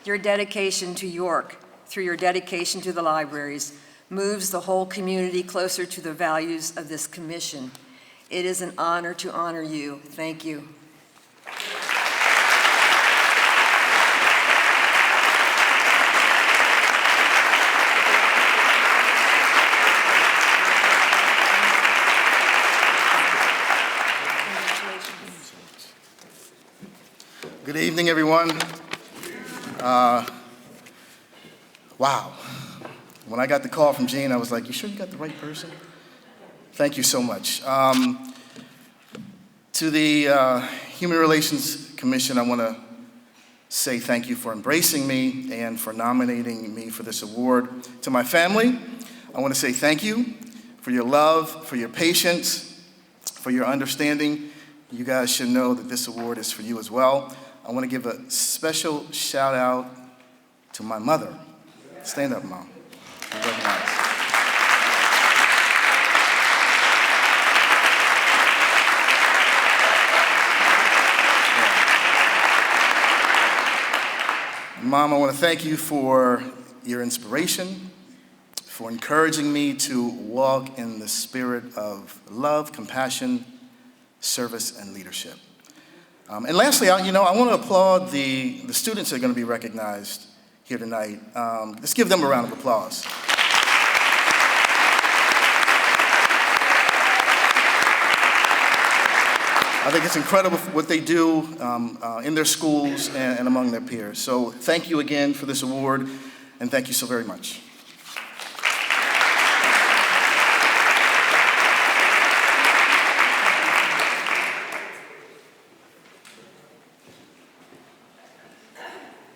your dedication to York through your dedication to the libraries moves the whole community closer to the values of this commission. It is an honor to honor you. Thank you. Good evening, everyone. Wow. When I got the call from Jean, I was like, you sure you got the right person? Thank you so much. To the Human Relations Commission, I want to say thank you for embracing me and for nominating me for this award. To my family, I want to say thank you for your love, for your patience, for your understanding. You guys should know that this award is for you as well. I want to give a special shout out to my mother. Stand up, Mom. You're recognized. Mom, I want to thank you for your inspiration, for encouraging me to walk in the spirit of love, compassion, service, and leadership. And lastly, I want to applaud the students that are going to be recognized here tonight. Let's give them a round of applause. I think it's incredible what they do in their schools and among their peers. So thank you again for this award, and thank you so very much.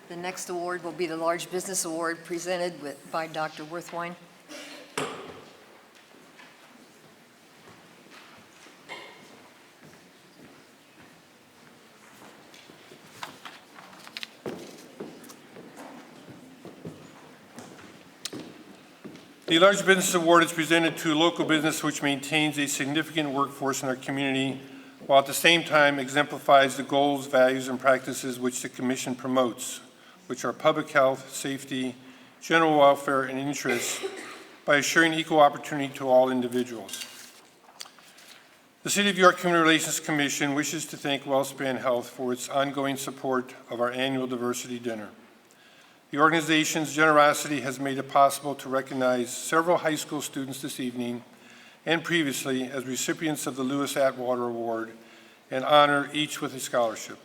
The next award will be the Large Business Award presented by Dr. Worthwine. The Large Business Award is presented to a local business which maintains a significant workforce in our community, while at the same time exemplifies the goals, values, and practices which the Commission promotes, which are public health, safety, general welfare, and interests, by assuring equal opportunity to all individuals. The City of York Community Relations Commission wishes to thank WellSpan Health for its ongoing support of our annual diversity dinner. The organization's generosity has made it possible to recognize several high school students this evening and previously as recipients of the Lewis Atwater Award and honor each with a scholarship.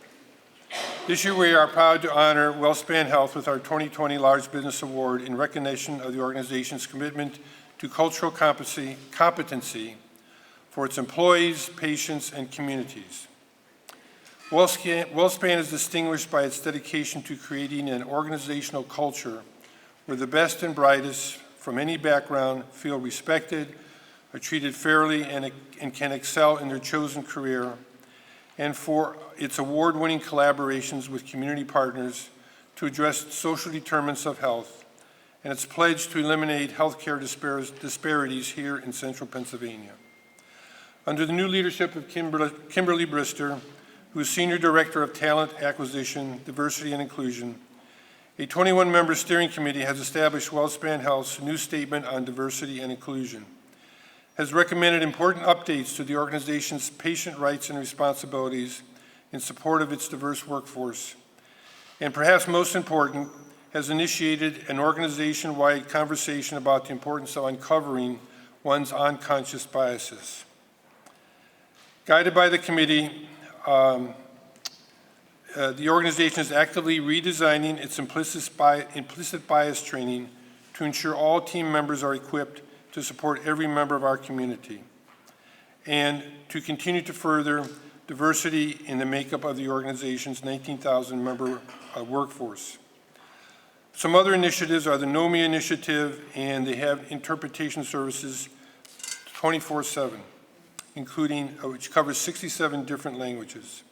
This year, we are proud to honor WellSpan Health with our 2020 Large Business Award in recognition of the organization's commitment to cultural competency for its employees, patients, and communities. WellSpan is distinguished by its dedication to creating an organizational culture where the best and brightest from any background feel respected, are treated fairly, and can excel in their chosen career, and for its award-winning collaborations with community partners to address social determinants of health, and its pledge to eliminate healthcare disparities here in central Pennsylvania. Under the new leadership of Kimberly Brister, who is Senior Director of Talent Acquisition, Diversity, and Inclusion, a 21-member steering committee has established WellSpan Health's new statement on diversity and inclusion, has recommended important updates to the organization's patient rights and responsibilities in support of its diverse workforce, and perhaps most important, has initiated an organization-wide conversation about the importance of uncovering one's unconscious biases. Guided by the committee, the organization is actively redesigning its implicit bias training to ensure all team members are equipped to support every member of our community, and to continue to further diversity in the makeup of the organization's 19,000-member workforce. Some other initiatives are the NOMI initiative, and they have interpretation services 24/7, including, which covers 67 different languages.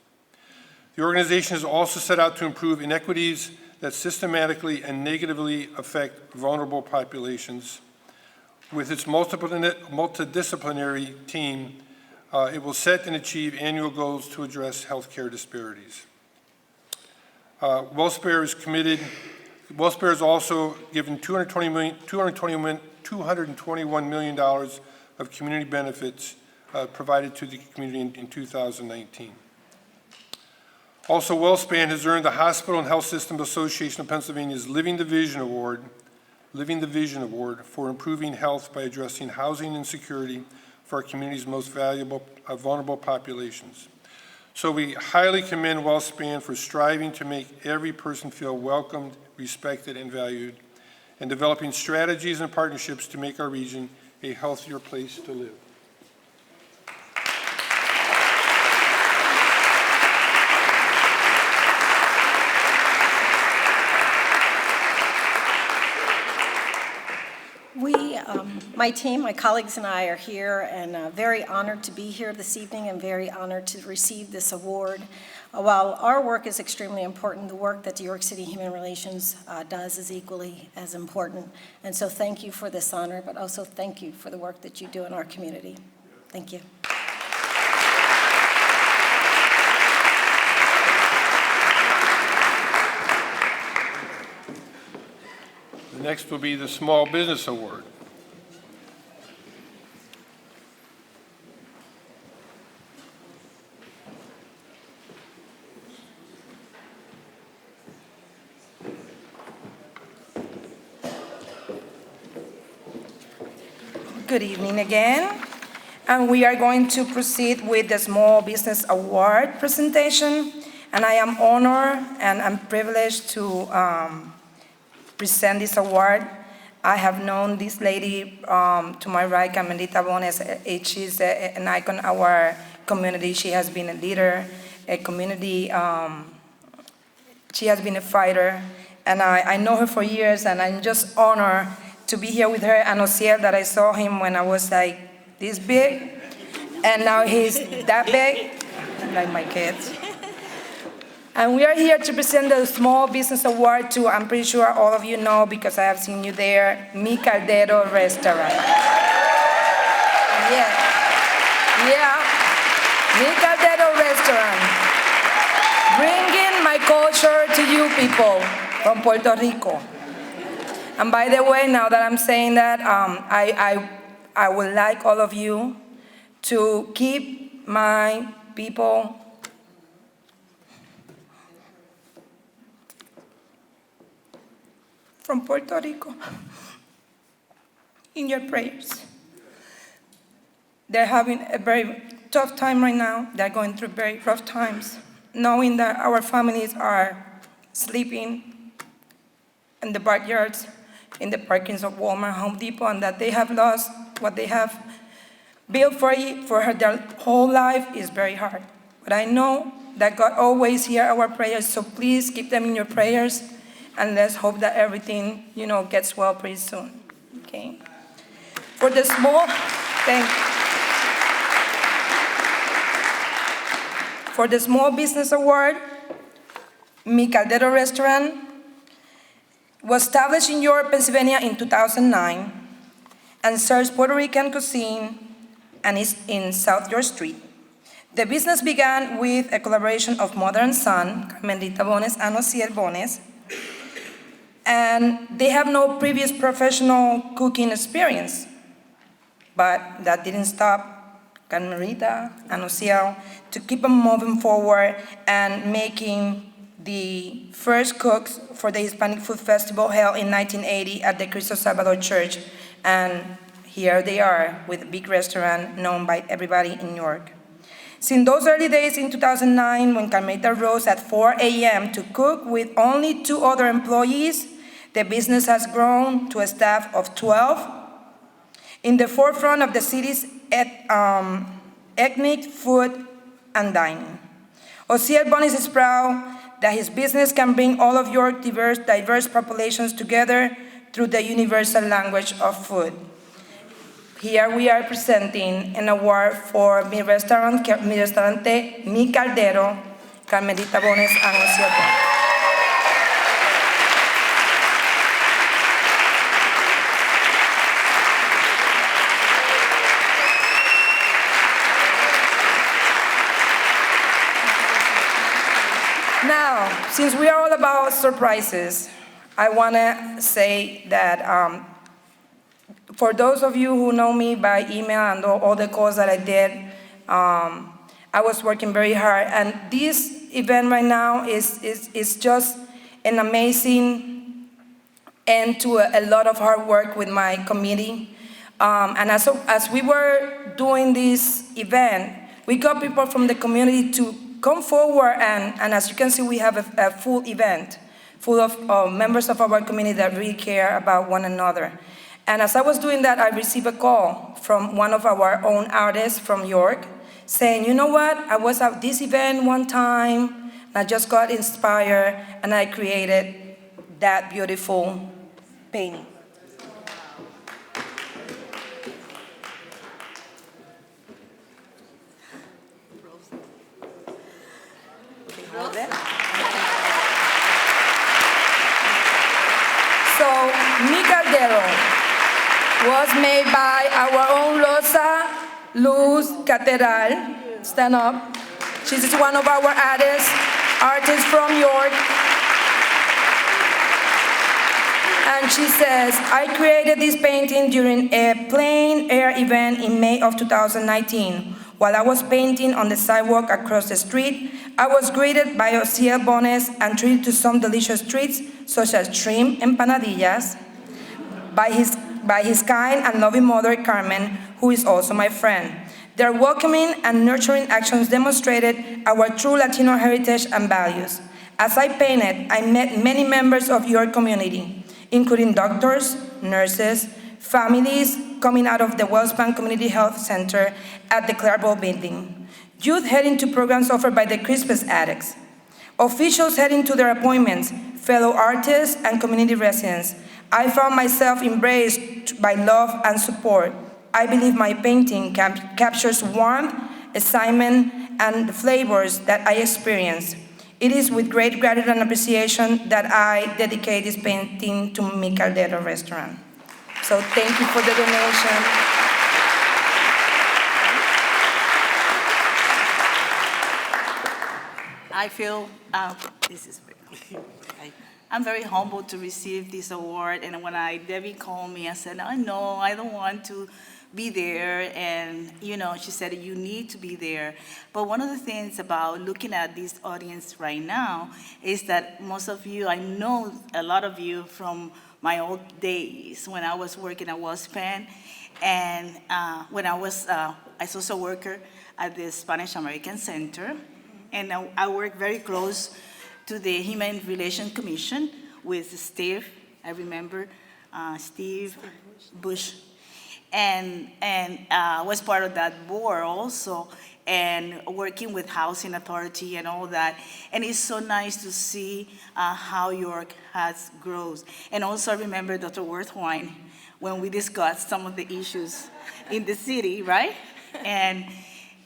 The organization has also set out to improve inequities that systematically and negatively affect vulnerable populations. With its multidisciplinary team, it will set and achieve annual goals to address healthcare disparities. WellSpan is committed. WellSpan has also given $221 million of community benefits provided to the community in 2019. Also, WellSpan has earned the Hospital and Health System Association of Pennsylvania's Living the Vision Award for improving health by addressing housing insecurity for our community's most valuable, vulnerable populations. So we highly commend WellSpan for striving to make every person feel welcomed, respected, and valued, and developing strategies and partnerships to make our region a healthier place to live. My team, my colleagues and I are here and very honored to be here this evening and very honored to receive this award. While our work is extremely important, the work that the York City Human Relations does is equally as important. And so thank you for this honor, but also thank you for the work that you do in our community. Thank you. The next will be the Small Business Award. Good evening again. And we are going to proceed with the Small Business Award presentation. And I am honored and I'm privileged to present this award. I have known this lady to my right, Carmelita Bones. She's an icon of our community. She has been a leader, a community, she has been a fighter. And I know her for years, and I'm just honored to be here with her and Osiel, that I saw him when I was like this big, and now he's that big, like my kids. And we are here to present the Small Business Award to, I'm pretty sure all of you know because I have seen you there, Mi Caldero Restaurant. Yeah, Mi Caldero Restaurant. Bringing my culture to you people from Puerto Rico. And by the way, now that I'm saying that, I would like all of you to keep my people from Puerto Rico in your prayers. They're having a very tough time right now. They're going through very rough times, knowing that our families are sleeping in the backyards, in the parkings of Walmart, Home Depot, and that they have lost what they have built for their whole life is very hard. But I know that God always hears our prayers, so please keep them in your prayers, and let's hope that everything, gets well pretty soon, okay? For the small, For the Small Business Award, Mi Caldero Restaurant was established in York, Pennsylvania in 2009 and serves Puerto Rican cuisine and is in South York Street. The business began with a collaboration of mother and son, Carmelita Bones and Osiel Bones, and they have no previous professional cooking experience, but that didn't stop Carmelita and Osiel to keep on moving forward and making the first cooks for the Hispanic Food Festival held in 1980 at the Cristo Salvador Church. And here they are with a big restaurant known by everybody in New York. Since those early days in 2009, when Carmelita rose at 4 a.m. to cook with only 2 other employees, the business has grown to a staff of 12 in the forefront of the city's ethnic food and dining. Osiel Bones is proud that his business can bring all of your diverse populations together through the universal language of food. Here we are presenting an award for Mi Restaurante, Mi Caldero, Carmelita Bones and Osiel Bones. Now, since we are all about surprises, I want to say that for those of you who know me by email and all the calls that I did, I was working very hard. And this event right now is just an amazing end to a lot of hard work with my committee. And as we were doing this event, we got people from the community to come forward, and as you can see, we have a full event full of members of our community that really care about one another. And as I was doing that, I received a call from one of our own artists from York saying, you know what, I was at this event one time, and I just got inspired, and I created that beautiful painting. So, Mi Caldero was made by our own Rosa Luz Catedral. Stand up. She's one of our artists from York. And she says, I created this painting during a plein air event in May of 2019. While I was painting on the sidewalk across the street, I was greeted by Osiel Bones and treated to some delicious treats, such as shrimp empanadillas, by his kind and loving mother, Carmen, who is also my friend. Their welcoming and nurturing actions demonstrated our true Latino heritage and values. As I painted, I met many members of your community, including doctors, nurses, families coming out of the Wellspan Community Health Center at the Clairvaux building, youth heading to programs offered by the Crispus Addicts, officials heading to their appointments, fellow artists and community residents. I found myself embraced by love and support. I believe my painting captures warmth, excitement, and the flavors that I experience. It is with great gratitude and appreciation that I dedicate this painting to Mi Caldero Restaurant. So thank you for the donation. I feel, I'm very humbled to receive this award, and when Debbie called me, I said, no, I don't want to be there, and, she said you need to be there. But one of the things about looking at this audience right now is that most of you, I know a lot of you from my old days when I was working at WellSpan, and when I was a social worker at the Spanish American Center, and I worked very close to the Human Relations Commission with Steve. I remember Steve Bush, and was part of that board also, and working with Housing Authority and all that. And it's so nice to see how York has grown. And also I remember Dr. Werthwein when we discussed some of the issues in the city, right? And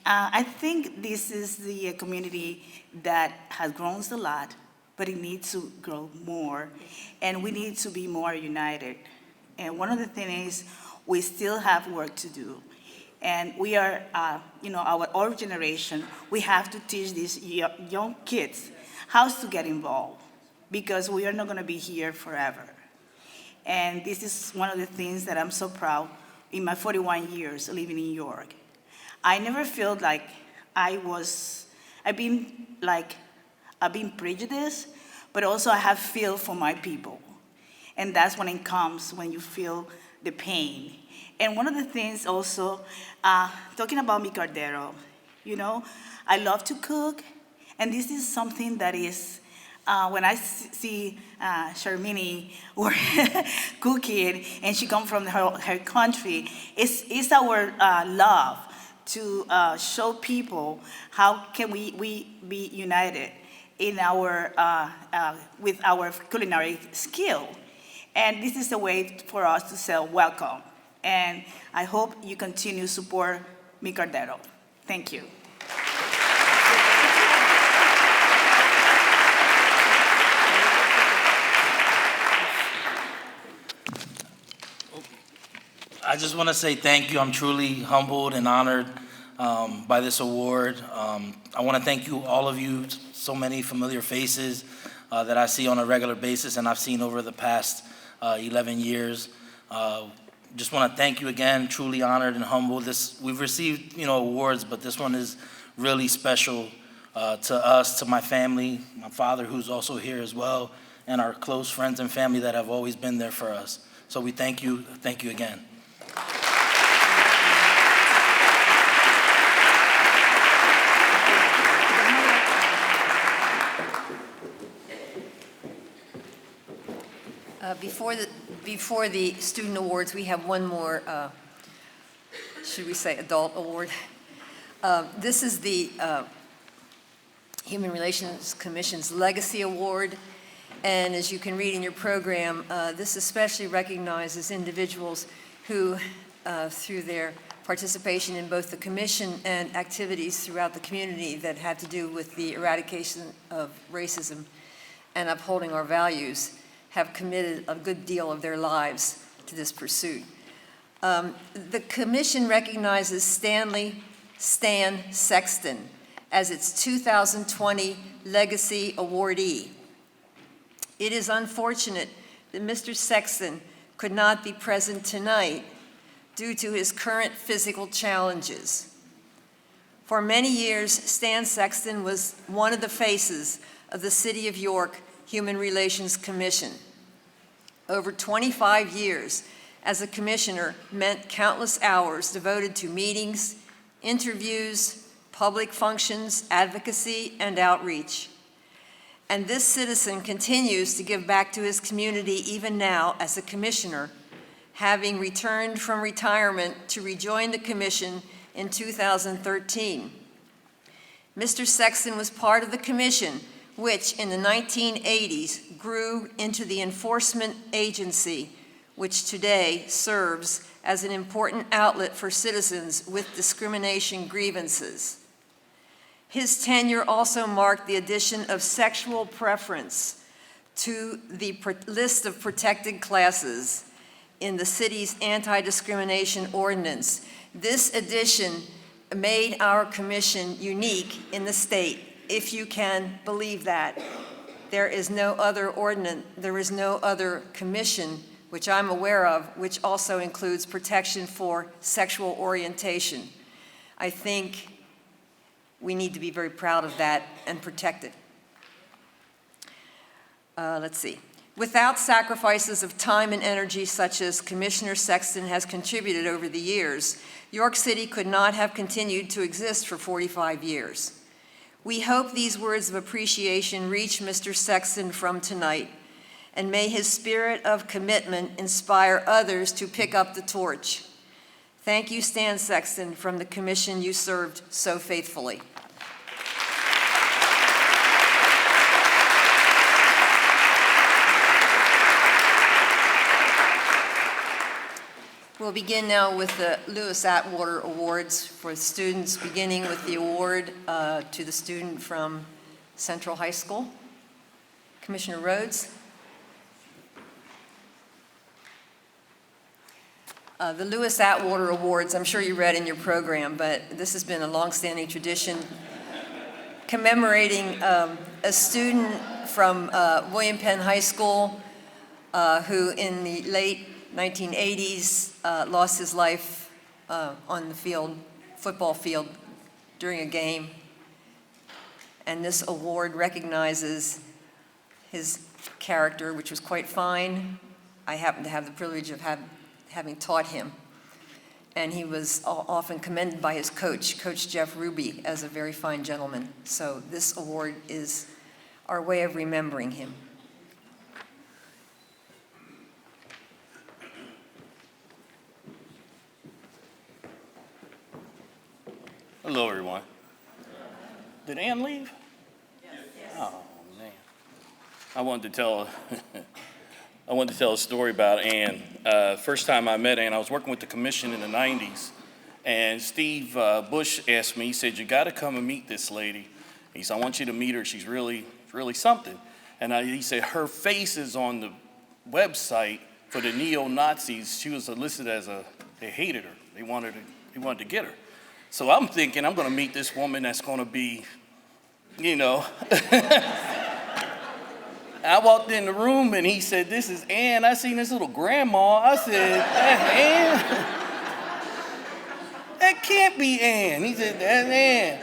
I think this is the community that has grown a lot, but it needs to grow more, and we need to be more united. And one of the things is we still have work to do, and we are, our old generation, we have to teach these young kids how to get involved, because we are not going to be here forever. And this is one of the things that I'm so proud in my 41 years living in York. I never felt like I've been prejudiced, but also I have feel for my people. And that's when it comes, when you feel the pain. And one of the things also, talking about Mi Cordero, I love to cook, and this is something that is, when I see Sharmini or cooking, and she comes from her country, it's our love to show people how can we be united in our with our culinary skill. And this is a way for us to say welcome. And I hope you continue to support Mi Cordero. Thank you. I just want to say thank you. I'm truly humbled and honored by this award. I want to thank you, all of you, so many familiar faces that I see on a regular basis and I've seen over the past 11 years. Just want to thank you again, truly honored and humbled. We've received, awards, but this one is really special to us, to my family, my father who's also here as well, and our close friends and family that have always been there for us. So we thank you again. Before the student awards, we have one more, should we say, adult award. This is the Human Relations Commission's Legacy Award, and as you can read in your program, this especially recognizes individuals who, through their participation in both the commission and activities throughout the community that had to do with the eradication of racism and upholding our values, have committed a good deal of their lives to this pursuit. The commission recognizes Stan Sexton as its 2020 Legacy Awardee. It is unfortunate that Mr. Sexton could not be present tonight due to his current physical challenges. For many years, Stan Sexton was one of the faces of the City of York Human Relations Commission. Over 25 years as a commissioner meant countless hours devoted to meetings, interviews, public functions, advocacy, and outreach. And this citizen continues to give back to his community even now as a commissioner, having returned from retirement to rejoin the commission in 2013. Mr. Sexton was part of the commission which in the 1980s grew into the enforcement agency, which today serves as an important outlet for citizens with discrimination grievances. His tenure also marked the addition of sexual preference to the list of protected classes in the city's anti-discrimination ordinance. This addition made our commission unique in the state, if you can believe that. There is no other ordinance, there is no other commission which I'm aware of, which also includes protection for sexual orientation. I think we need to be very proud of that and protect it. Let's see. Without sacrifices of time and energy such as Commissioner Sexton has contributed over the years, York City could not have continued to exist for 45 years. We hope these words of appreciation reach Mr. Sexton from tonight, and may his spirit of commitment inspire others to pick up the torch. Thank you, Stan Sexton, from the commission you served so faithfully. We'll begin now with the Lewis Atwater Awards for students, beginning with the award to the student from Central High School. Commissioner Rhodes. The Lewis Atwater Awards, I'm sure you read in your program, but this has been a longstanding tradition commemorating a student from William Penn High School who in the late 1980s lost his life on the field, football field, during a game. And this award recognizes his character, which was quite fine. I happen to have the privilege of having taught him. And he was often commended by his coach, Coach Jeff Ruby, as a very fine gentleman. So this award is our way of remembering him. Hello, everyone. Did Ann leave? Yes. Oh, man. I wanted to tell a story about Ann. First time I met Ann, I was working with the commission in the 90s, and Steve Bush asked me, he said, you got to come and meet this lady. He said, I want you to meet her. She's really something. And he said, her face is on the website for the neo-Nazis. She was listed as they hated her. They wanted to get her. So I'm thinking I'm going to meet this woman that's going to be, you know. I walked in the room and he said, this is Ann. I seen this little grandma. I said, that's Ann? That can't be Ann. He said, that's Ann.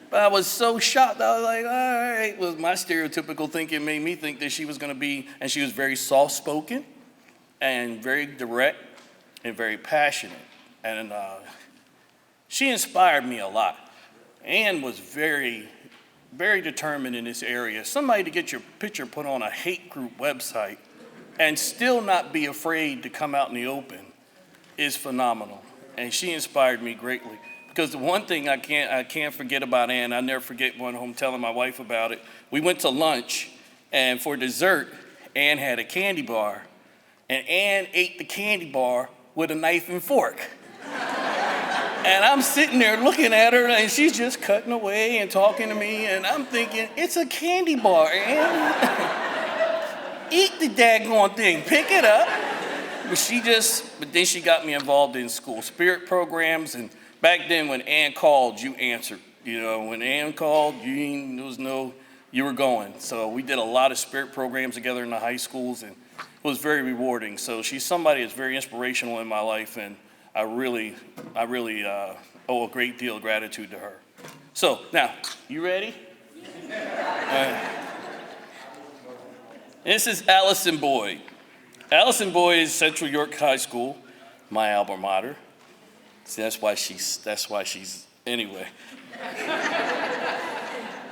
But I was so shocked. I was like, all right. Well, my stereotypical thinking made me think that she was going to be, and she was very soft-spoken and very direct and very passionate. And she inspired me a lot. Ann was very, very determined in this area. Somebody to get your picture put on a hate group website and still not be afraid to come out in the open is phenomenal. And she inspired me greatly. Because the one thing I can't forget about Ann, I never forget going home telling my wife about it. We went to lunch, and for dessert, Ann had a candy bar. And Ann ate the candy bar with a knife and fork. And I'm sitting there looking at her, and she's just cutting away and talking to me, and I'm thinking, it's a candy bar, Ann. Eat the daggone thing, pick it up. But then she got me involved in school spirit programs, and back then when Ann called, you answered. You know, when Ann called, you were going. So we did a lot of spirit programs together in the high schools, and it was very rewarding. So she's somebody that's very inspirational in my life, and I really owe a great deal of gratitude to her. So now, you ready? This is Allison Boyd. Allison Boyd is Central York High School, my alma mater. See, that's why she's anyway.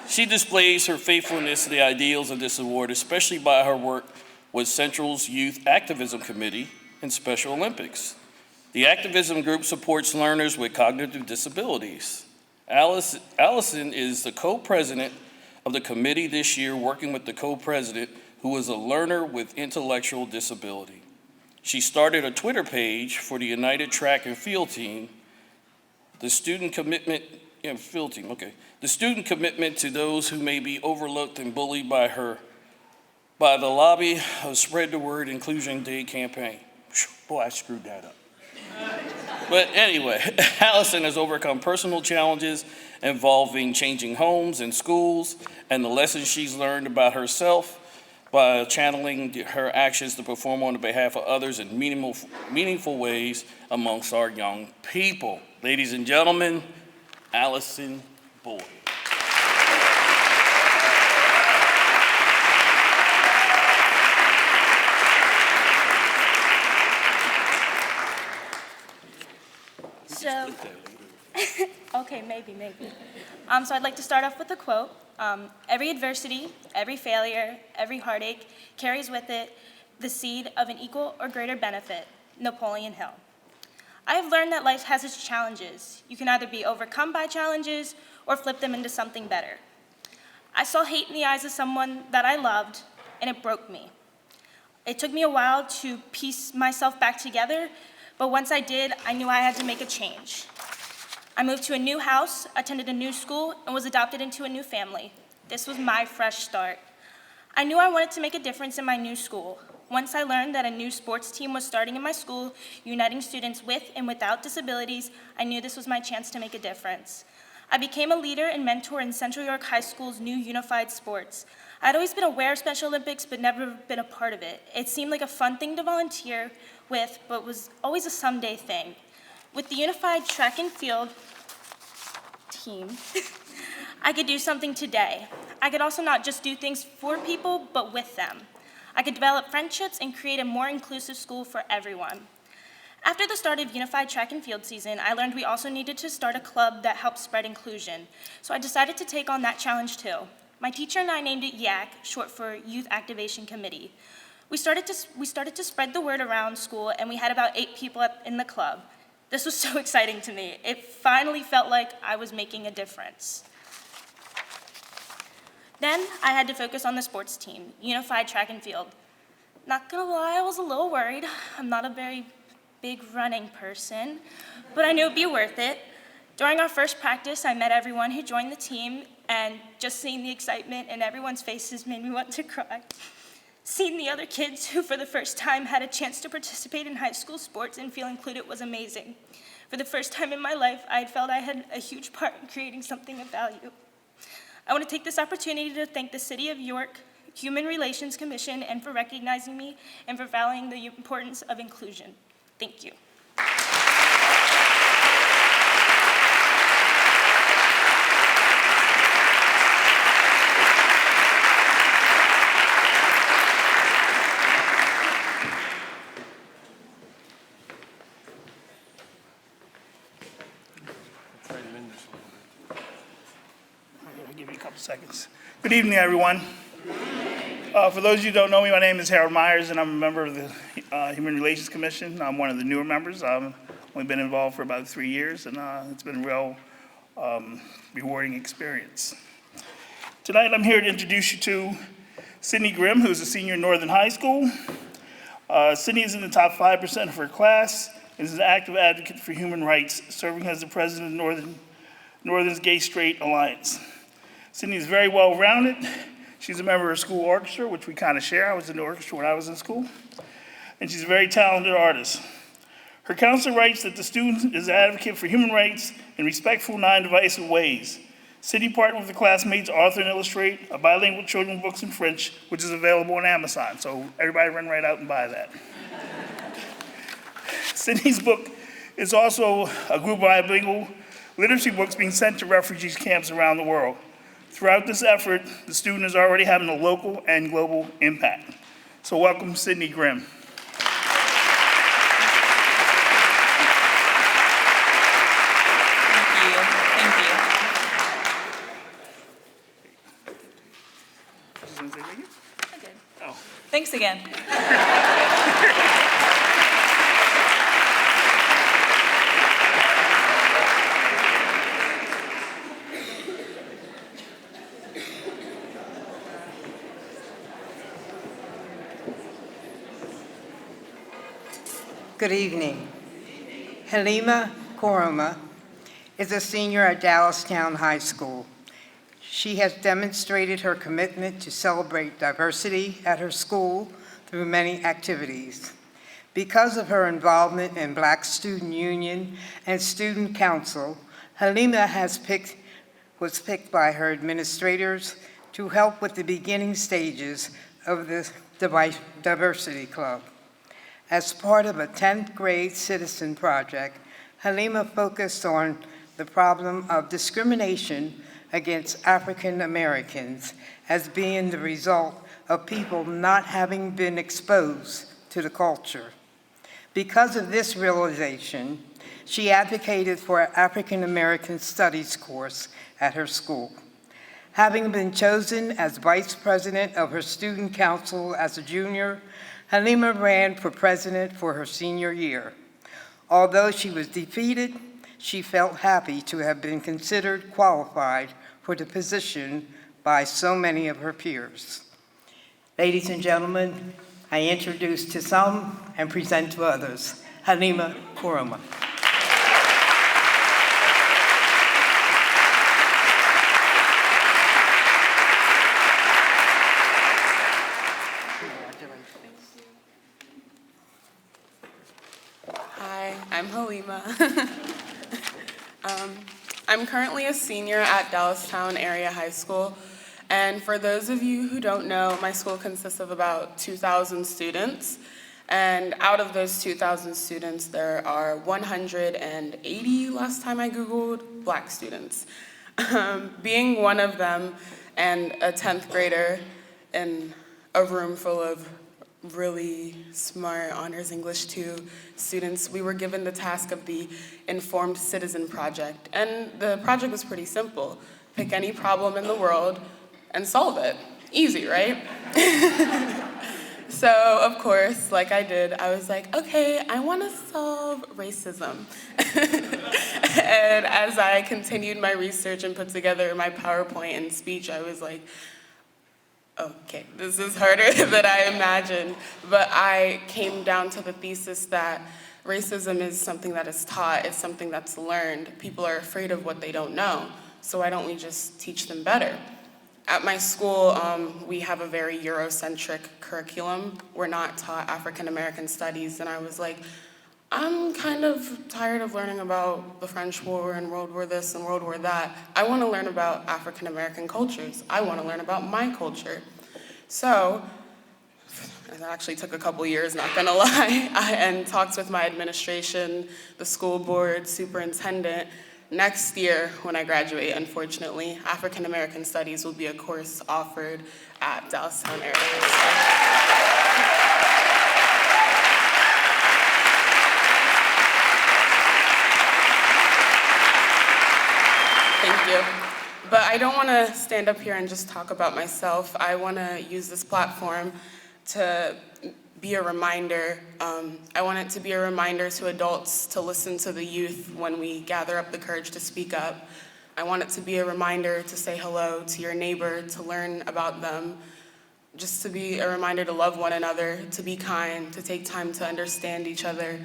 She displays her faithfulness to the ideals of this award, especially by her work with Central's Youth Activism Committee and Special Olympics. The activism group supports learners with cognitive disabilities. Allison is the co-president of the committee this year, working with the co-president who is a learner with intellectual disability. She started a Twitter page for the United Track and Field Team, the student commitment to those who may be overlooked and bullied by the lobby of Spread the Word Inclusion Day campaign. Boy, I screwed that up. But anyway, Allison has overcome personal challenges involving changing homes and schools and the lessons she's learned about herself by channeling her actions to perform on behalf of others in meaningful ways amongst our young people. Ladies and gentlemen, Allison Boyd. So, okay, maybe. So I'd like to start off with a quote. Every adversity, every failure, every heartache carries with it the seed of an equal or greater benefit. Napoleon Hill. I have learned that life has its challenges. You can either be overcome by challenges or flip them into something better. I saw hate in the eyes of someone that I loved, and it broke me. It took me a while to piece myself back together, but once I did, I knew I had to make a change. I moved to a new house, attended a new school, and was adopted into a new family. This was my fresh start. I knew I wanted to make a difference in my new school. Once I learned that a new sports team was starting in my school, uniting students with and without disabilities, I knew this was my chance to make a difference. I became a leader and mentor in Central York High School's new unified sports. I'd always been aware of Special Olympics, but never been a part of it. It seemed like a fun thing to volunteer with, but was always a someday thing. With the unified track and field team, I could do something today. I could also not just do things for people, but with them. I could develop friendships and create a more inclusive school for everyone. After the start of unified track and field season, I learned we also needed to start a club that helped spread inclusion. So I decided to take on that challenge too. My teacher and I named it YAC, short for Youth Activation Committee. We started to spread the word around school, and we had about 8 people in the club. This was so exciting to me. It finally felt like I was making a difference. Then I had to focus on the sports team, unified track and field. Not gonna lie, I was a little worried. I'm not a very big running person, but I knew it'd be worth it. During our first practice, I met everyone who joined the team, and just seeing the excitement in everyone's faces made me want to cry. Seeing the other kids who for the first time had a chance to participate in high school sports and feel included was amazing. For the first time in my life, I had felt I had a huge part in creating something of value. I want to take this opportunity to thank the City of York Human Relations Commission and for recognizing me and for valuing the importance of inclusion. Thank you. I'll give you a couple seconds. Good evening, everyone. For those of you who don't know me, my name is Harold Myers, and I'm a member of the Human Relations Commission. I'm one of the newer members. I've only been involved for about 3 years, and it's been a real rewarding experience. Tonight, I'm here to introduce you to Sydney Grimm, who's a senior at Northern High School. Sydney is in the top 5% of her class and is an active advocate for human rights, serving as the president of Northern's Gay Straight Alliance. Sydney is very well-rounded. She's a member of school orchestra, which we kind of share. I was in the orchestra when I was in school. And she's a very talented artist. Her counsel writes that the student is an advocate for human rights in respectful, non-divisive ways. Sydney partnered with the classmates Author and Illustrate, a bilingual children's books in French, which is available on Amazon. So everybody run right out and buy that. Sydney's book is also a group of bilingual literacy books being sent to refugee camps around the world. Throughout this effort, the student is already having a local and global impact. So welcome, Sydney Grimm. Thanks again. Good evening. Halima Koroma is a senior at Dallastown High School. She has demonstrated her commitment to celebrate diversity at her school through many activities. Because of her involvement in Black Student Union and Student Council, Halima was picked by her administrators to help with the beginning stages of the Diversity Club. As part of a 10th grade citizen project, Halima focused on the problem of discrimination against African Americans as being the result of people not having been exposed to the culture. Because of this realization, she advocated for an African American Studies course at her school. Having been chosen as vice president of her student council as a junior, Halima ran for president for her senior year. Although she was defeated, she felt happy to have been considered qualified for the position by so many of her peers. Ladies and gentlemen, I introduce to some and present to others, Halima Kuruma. Hi, I'm Halima. I'm currently a senior at Dallastown Area High School, and for those of you who don't know, my school consists of about 2,000 students, and out of those 2,000 students, there are 180, last time I Googled, Black students. Being one of them and a 10th grader in a room full of really smart Honors English 2 students, we were given the task of the Informed Citizen Project. And the project was pretty simple. Pick any problem in the world and solve it. Easy, right? So, of course, like I did, I was like, okay, I want to solve racism. And as I continued my research and put together my PowerPoint and speech, I was like, okay, this is harder than I imagined, but I came down to the thesis that racism is something that is taught, it's something that's learned. People are afraid of what they don't know, so why don't we just teach them better? At my school, we have a very Eurocentric curriculum. We're not taught African American studies, and I was like, I'm kind of tired of learning about the French War and World War this and World War that. I want to learn about African American cultures. I want to learn about my culture. So, it actually took a couple years, not gonna lie, and talked with my administration, the school board, superintendent. Next year, when I graduate, unfortunately, African American Studies will be a course offered at Dallastown Area High School. Thank you. But I don't want to stand up here and just talk about myself. I want to use this platform to be a reminder. I want it to be a reminder to adults to listen to the youth when we gather up the courage to speak up. I want it to be a reminder to say hello to your neighbor, to learn about them, just to be a reminder to love one another, to be kind, to take time to understand each other.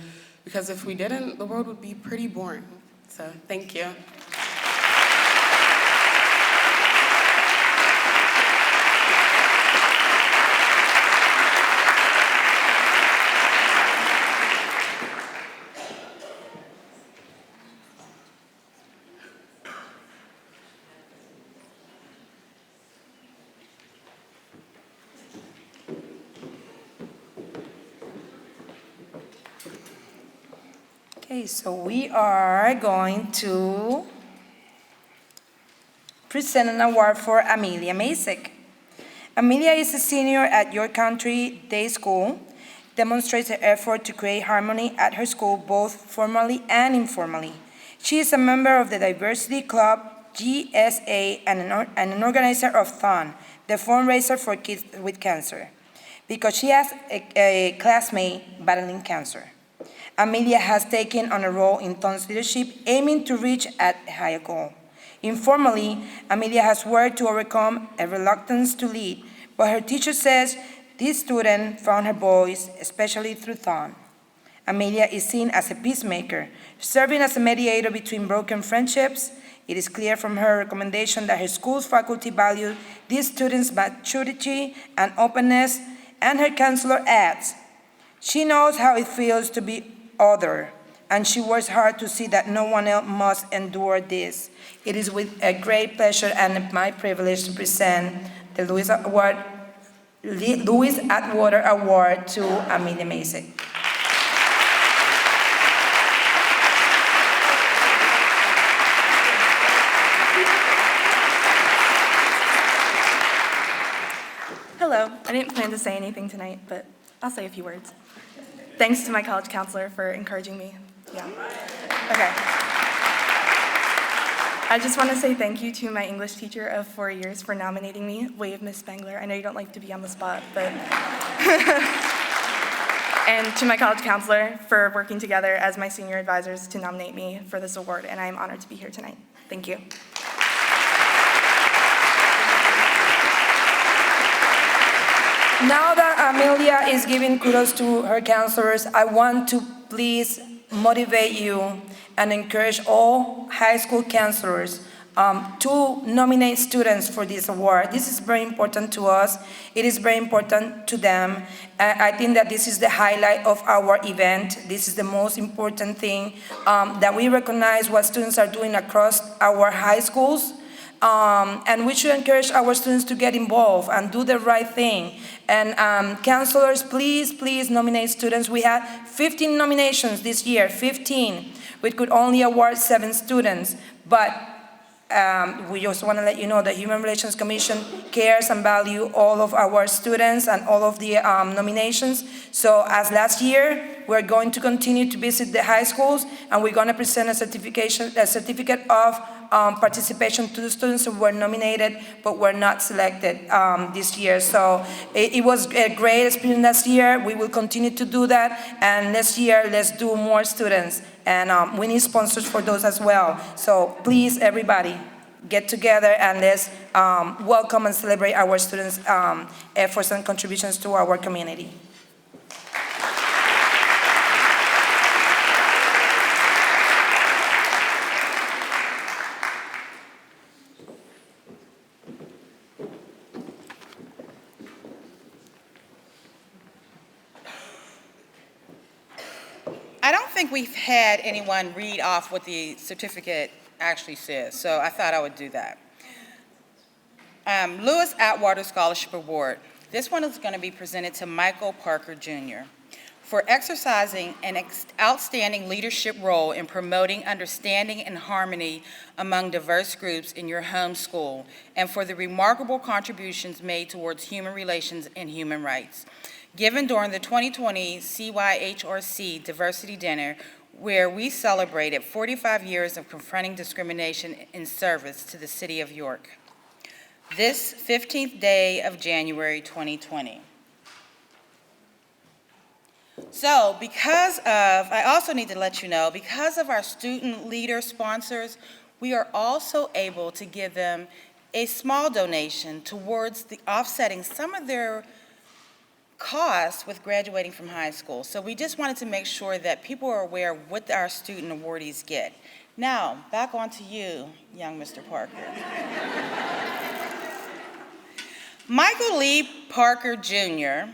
Because if we didn't, the world would be pretty boring. So thank you. Okay, so we are going to present an award for Amelia Masek. Amelia is a senior at York Country Day School, demonstrates her effort to create harmony at her school both formally and informally. She is a member of the Diversity Club, GSA, and an organizer of Thon, the fundraiser for kids with cancer, because she has a classmate battling cancer. Amelia has taken on a role in Thon's leadership, aiming to reach a higher goal. Informally, Amelia has worked to overcome a reluctance to lead, but her teacher says this student found her voice, especially through Thon. Amelia is seen as a peacemaker, serving as a mediator between broken friendships. It is clear from her recommendation that her school's faculty value these students' maturity and openness, and her counselor adds, she knows how it feels to be other, and she works hard to see that no one else must endure this. It is with a great pleasure and my privilege to present the Lewis Award Louis Atwater Award to Amelia Macy. Hello. I didn't plan to say anything tonight, but I'll say a few words. Thanks to my college counselor for encouraging me. Yeah. Okay. I just want to say thank you to my English teacher of 4 years for nominating me. Wave, Miss Spangler. I know you don't like to be on the spot, but... And to my college counselor for working together as my senior advisors to nominate me for this award, and I am honored to be here tonight. Thank you. Now that Amelia is giving kudos to her counselors, I want to please motivate you and encourage all high school counselors to nominate students for this award. This is very important to us. It is very important to them. I think that this is the highlight of our event. This is the most important thing, that we recognize what students are doing across our high schools. And we should encourage our students to get involved and do the right thing. And counselors, please, please nominate students. We had 15 nominations this year, 15. We could only award 7 students, but we just want to let you know the Human Relations Commission cares and value all of our students and all of the nominations. So as last year, we're going to continue to visit the high schools, and we're going to present a certificate of participation to the students who were nominated but were not selected this year. So it was a great experience last year. We will continue to do that, and next year, let's do more students. And we need sponsors for those as well. So please, everybody, get together and let's welcome and celebrate our students' efforts and contributions to our community. I don't think we've had anyone read off what the certificate actually says, so I thought I would do that. Louis Atwater Scholarship Award. This one is going to be presented to Michael Parker Jr. for exercising an outstanding leadership role in promoting understanding and harmony among diverse groups in your home school, and for the remarkable contributions made towards human relations and human rights. Given during the 2020 CYHRC Diversity Dinner, where we celebrated 45 years of confronting discrimination in service to the city of York. This 15th day of January 2020. So I also need to let you know, because of our student leader sponsors, we are also able to give them a small donation towards the offsetting some of their costs with graduating from high school. So we just wanted to make sure that people are aware of what our student awardees get. Now, back on to you, young Mr. Parker. Michael Lee Parker Jr.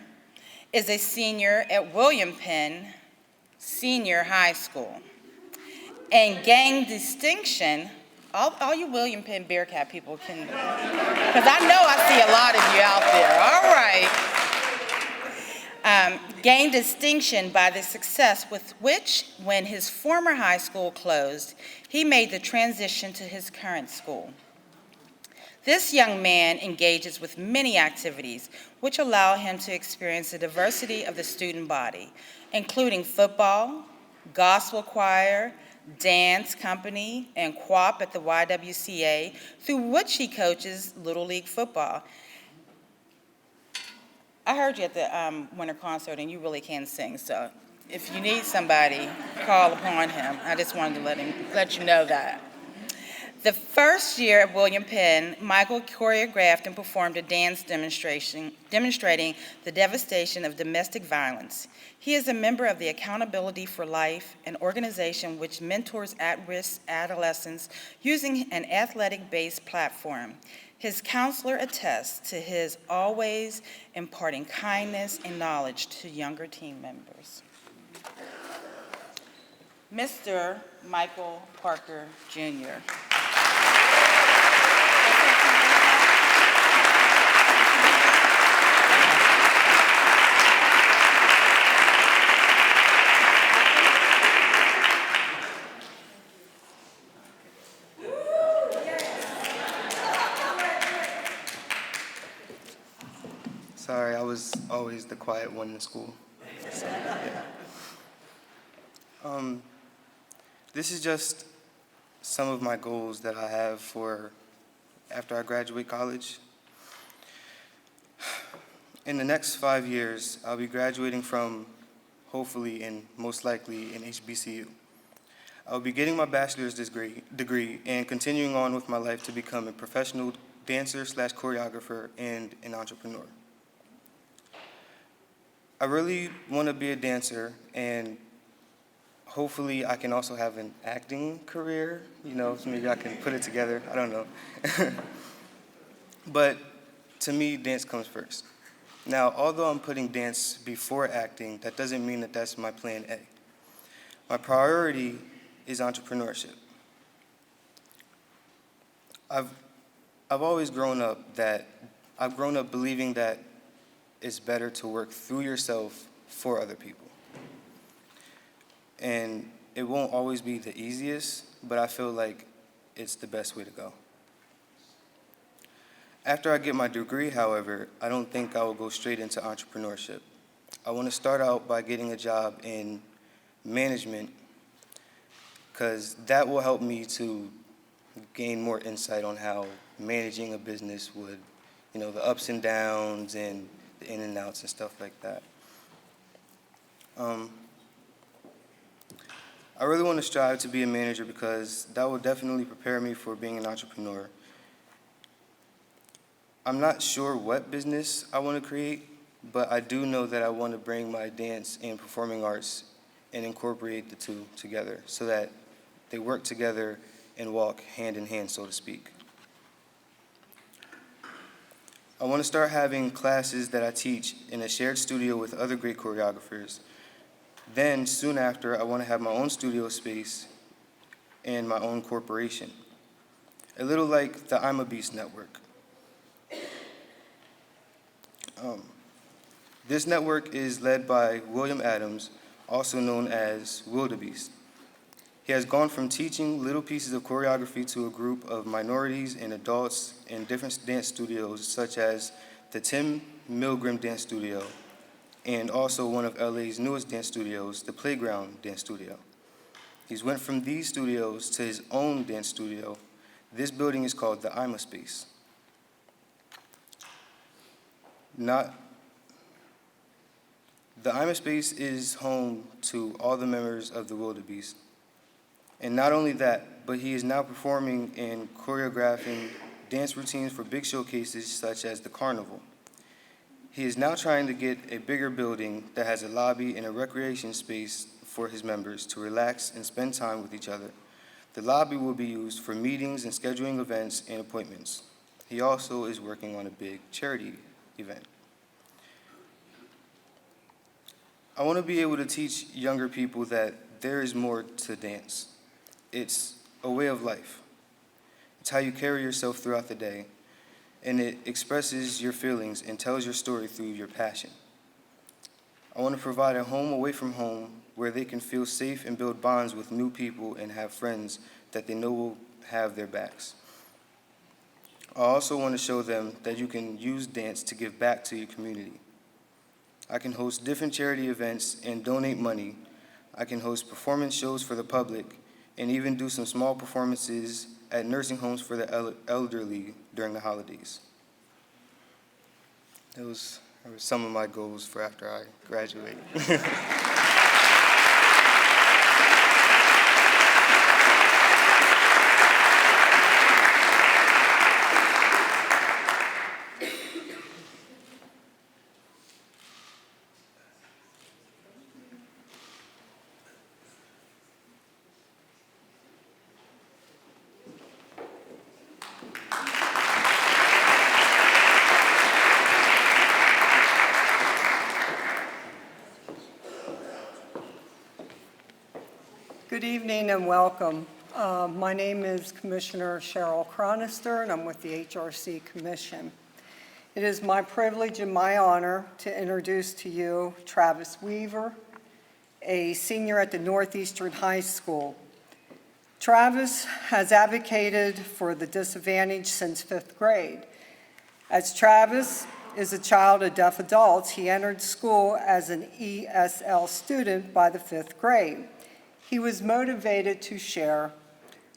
is a senior at William Penn Senior High School. And gang distinction, all you William Penn Bearcat people can, because I know I see a lot of you out there, all right. Gained distinction by the success with which, when his former high school closed, he made the transition to his current school. This young man engages with many activities which allow him to experience the diversity of the student body, including football, gospel choir, dance company, and QWOP at the YWCA, through which he coaches Little League football. I heard you at the winter concert, and you really can sing, so if you need somebody, call upon him. I just wanted to let you know that. The first year at William Penn, Michael choreographed and performed a dance demonstrating the devastation of domestic violence. He is a member of the Accountability for Life, an organization which mentors at-risk adolescents using an athletic-based platform. His counselor attests to his always imparting kindness and knowledge to younger team members. Mr. Michael Parker, Jr. Sorry, I was always the quiet one in school. So, yeah. This is just some of my goals that I have for after I graduate college. In the next 5 years, I'll be graduating from, hopefully and most likely, an HBCU. I'll be getting my bachelor's degree and continuing on with my life to become a professional dancer/choreographer and an entrepreneur. I really want to be a dancer, and hopefully I can also have an acting career, so maybe I can put it together, I don't know. But to me, dance comes first. Now, although I'm putting dance before acting, that doesn't mean that that's my plan A. My priority is entrepreneurship. I've always grown up believing that it's better to work through yourself for other people. And it won't always be the easiest, but I feel like it's the best way to go. After I get my degree, however, I don't think I will go straight into entrepreneurship. I want to start out by getting a job in management, because that will help me to gain more insight on how managing a business would, the ups and downs and the in and outs and stuff like that. I really want to strive to be a manager because that will definitely prepare me for being an entrepreneur. I'm not sure what business I want to create, but I do know that I want to bring my dance and performing arts and incorporate the two together so that they work together and walk hand in hand, so to speak. I want to start having classes that I teach in a shared studio with other great choreographers. Then, soon after, I want to have my own studio space and my own corporation, a little like the I'm a Beast network. This network is led by William Adams, also known as Wildebeest. He has gone from teaching little pieces of choreography to a group of minorities and adults in different dance studios, such as the Tim Milgram Dance Studio, and also one of LA's newest dance studios, the Playground Dance Studio. He's went from these studios to his own dance studio. This building is called the IMA Space. The IMA Space is home to all the members of the Wildebeest. And not only that, but he is now performing and choreographing dance routines for big showcases such as the Carnival. He is now trying to get a bigger building that has a lobby and a recreation space for his members to relax and spend time with each other. The lobby will be used for meetings and scheduling events and appointments. He also is working on a big charity event. I want to be able to teach younger people that there is more to dance. It's a way of life. It's how you carry yourself throughout the day, and it expresses your feelings and tells your story through your passion. I want to provide a home away from home where they can feel safe and build bonds with new people and have friends that they know will have their backs. I also want to show them that you can use dance to give back to your community. I can host different charity events and donate money. I can host performance shows for the public and even do some small performances at nursing homes for the elderly during the holidays. Those are some of my goals for after I graduate. Good evening and welcome. My name is Commissioner Cheryl Chronister, and I'm with the HRC Commission. It is my privilege and my honor to introduce to you Travis Weaver, a senior at the Northeastern High School. Travis has advocated for the disadvantaged since 5th grade. As Travis is a child of deaf adults. He entered school as an ESL student by the 5th grade. He was motivated to share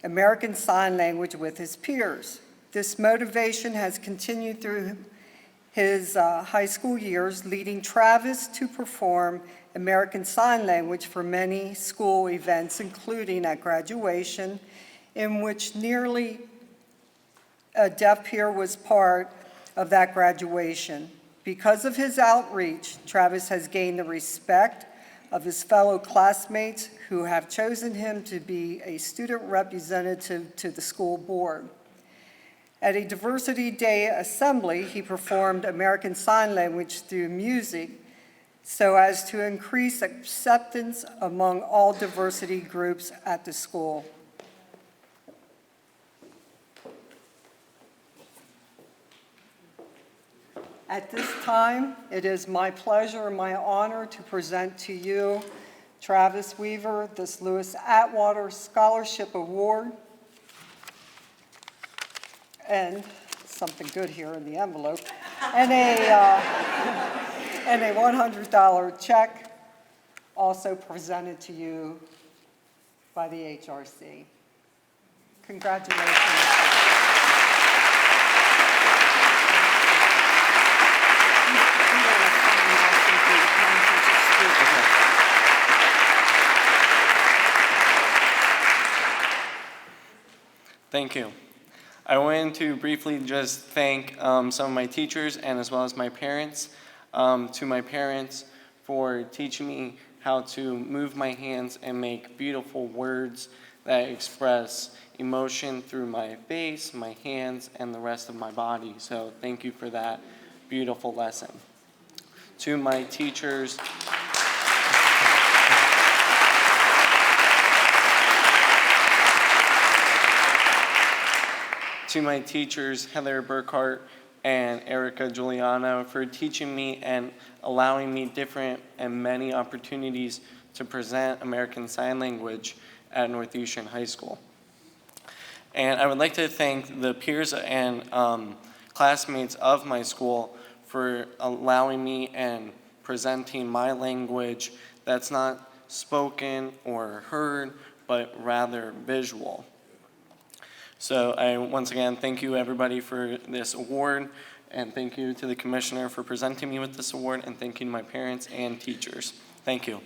American Sign Language with his peers. This motivation has continued through his high school years, leading Travis to perform American Sign Language for many school events, including at graduation, in which nearly a deaf peer was part of that graduation. Because of his outreach, Travis has gained the respect of his fellow classmates who have chosen him to be a student representative to the school board. At a Diversity Day assembly, he performed American Sign Language through music so as to increase acceptance among all diversity groups at the school. At this time, it is my pleasure and my honor to present to you Travis Weaver, this Lewis Atwater Scholarship Award, and something good here in the envelope, and a $100 check also presented to you by the HRC. Congratulations. Thank you. I wanted to briefly just thank some of my teachers and as well as my parents. To my parents for teaching me how to move my hands and make beautiful words that express emotion through my face, my hands, and the rest of my body. So thank you for that beautiful lesson. To my teachers, Heather Burkhart and Erica Giuliano, for teaching me and allowing me different and many opportunities to present American Sign Language at Northeastern High School. And I would like to thank the peers and classmates of my school for allowing me and presenting my language that's not spoken or heard, but rather visual. So I once again thank you everybody for this award, and thank you to the commissioner for presenting me with this award, and thank you to my parents and teachers. Thank you.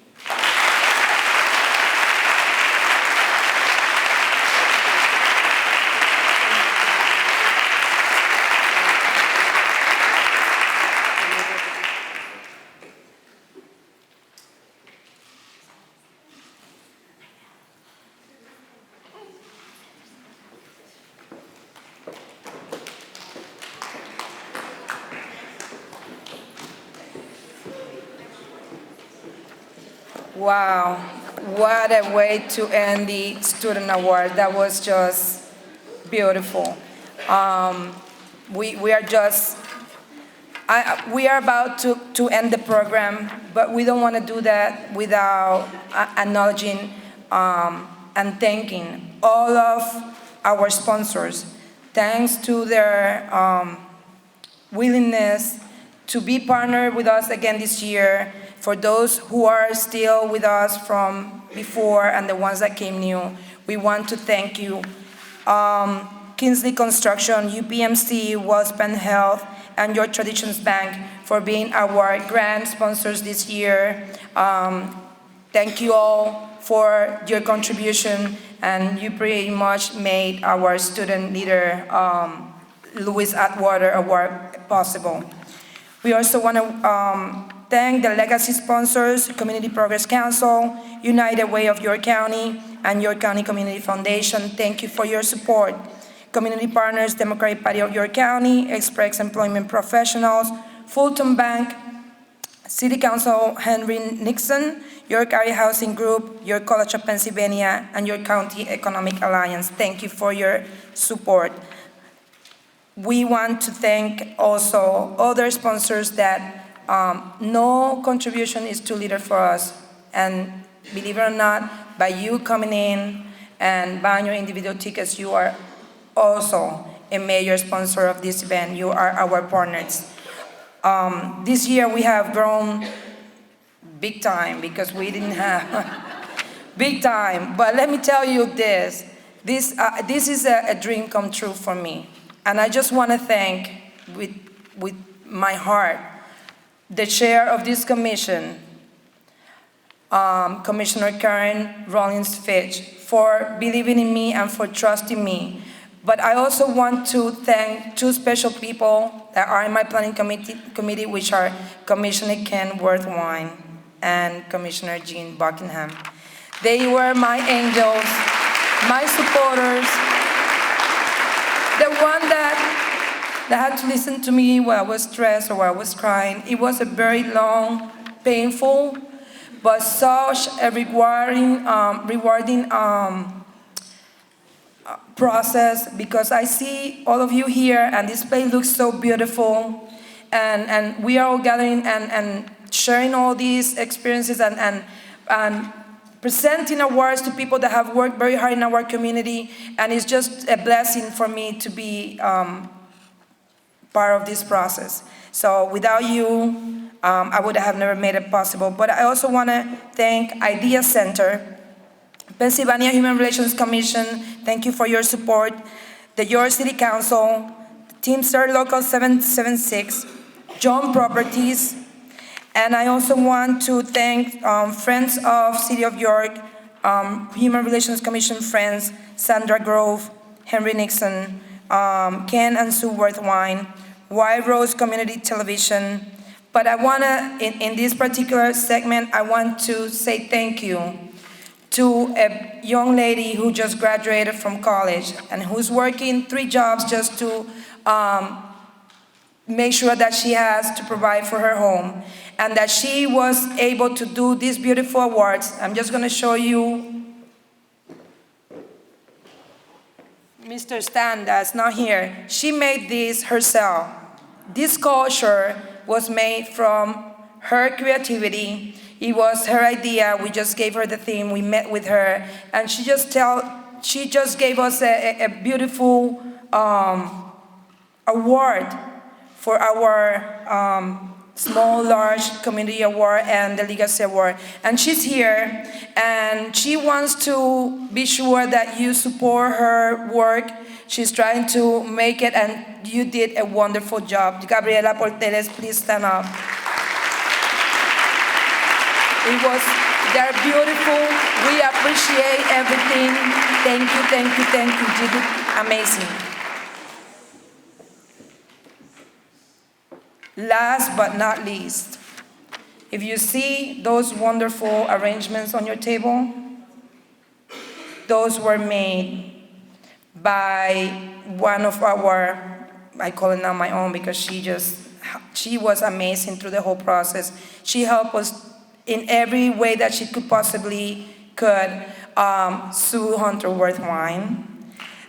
Wow, what a way to end the student award. That was just beautiful. We are about to end the program, but we don't want to do that without acknowledging and thanking all of our sponsors. Thanks to their willingness to be partnered with us again this year. For those who are still with us from before and the ones that came new, we want to thank you. Kingsley Construction, UPMC, WellSpan Health, and Your Traditions Bank for being our grant sponsors this year. Thank you all for your contribution, and you pretty much made our student leader, Lewis Atwater Award possible. We also want to thank the legacy sponsors, Community Progress Council, United Way of York County, and York County Community Foundation. Thank you for your support. Community partners, Democratic Party of York County, Express Employment Professionals, Fulton Bank, City Council Henry Nixon, York Area Housing Group, York College of Pennsylvania, and York County Economic Alliance. Thank you for your support. We want to thank also other sponsors that no contribution is too little for us. And believe it or not, by you coming in and buying your individual tickets, you are also a major sponsor of this event. You are our partners. This year we have grown big time because we didn't have big time. But let me tell you this is a dream come true for me. And I just want to thank with my heart the chair of this commission, Commissioner Karen Rollins Fitch, for believing in me and for trusting me. But I also want to thank two special people that are in my planning committee, which are Commissioner Ken Worthwine and Commissioner Jean Buckingham. They were my angels, my supporters, the one that had to listen to me when I was stressed or when I was crying. It was a very long, painful, but such a rewarding process, because I see all of you here and this place looks so beautiful, and we are all gathering and sharing all these experiences and presenting awards to people that have worked very hard in our community, and it's just a blessing for me to be part of this process. So without you, I would have never made it possible. But I also want to thank Idea Center, Pennsylvania Human Relations Commission, thank you for your support, the York City Council, Teamster Local 776, John Properties, and I also want to thank Friends of City of York, Human Relations Commission friends, Sandra Grove, Henry Nixon, Ken and Sue Worthwine, White Rose Community Television. But I want to, in this particular segment, I want to say thank you to a young lady who just graduated from college and who's working 3 jobs just to make sure that she has to provide for her home, and that she was able to do these beautiful awards. I'm just going to show you Mr. Stan that's not here. She made this herself. This sculpture was made from her creativity. It was her idea. We just gave her the theme. We met with her, and she just gave us a beautiful award for our Small Large Community Award and the Legacy Award. And she's here, and she wants to be sure that you support her work. She's trying to make it, and you did a wonderful job. Gabriela Porteles, please stand up. They're beautiful. We appreciate everything. Thank you, thank you, thank you. You did amazing. Last but not least, if you see those wonderful arrangements on your table, those were made by one of our, I call it now my own, because she was amazing through the whole process. She helped us in every way that she possibly could. Sue Hunter Worthwine,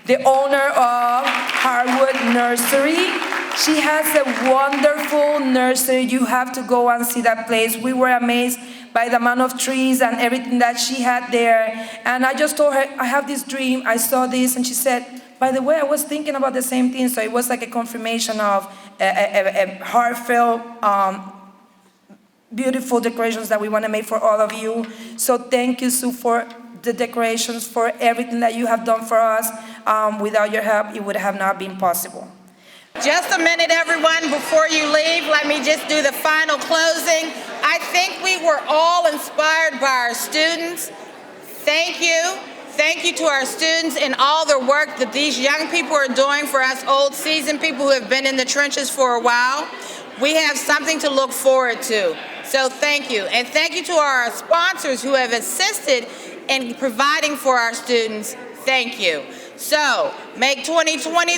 the owner of Harwood Nursery. She has a wonderful nursery. You have to go and see that place. We were amazed by the amount of trees and everything that she had there. And I just told her, I have this dream, I saw this, and she said, by the way, I was thinking about the same thing. So it was like a confirmation of a heartfelt, beautiful decorations that we want to make for all of you. So thank you, Sue, for the decorations, for everything that you have done for us. Without your help, it would have not been possible. Just a minute, everyone, before you leave, let me just do the final closing. I think we were all inspired by our students. Thank you. Thank you to our students and all the work that these young people are doing for us old seasoned people who have been in the trenches for a while. We have something to look forward to. So thank you. And thank you to our sponsors who have assisted in providing for our students. Thank you. So make 2020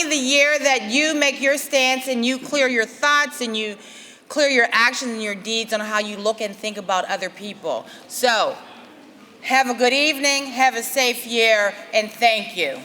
the year that you make your stance and you clear your thoughts and you clear your actions and your deeds on how you look and think about other people. So have a good evening, have a safe year, and thank you.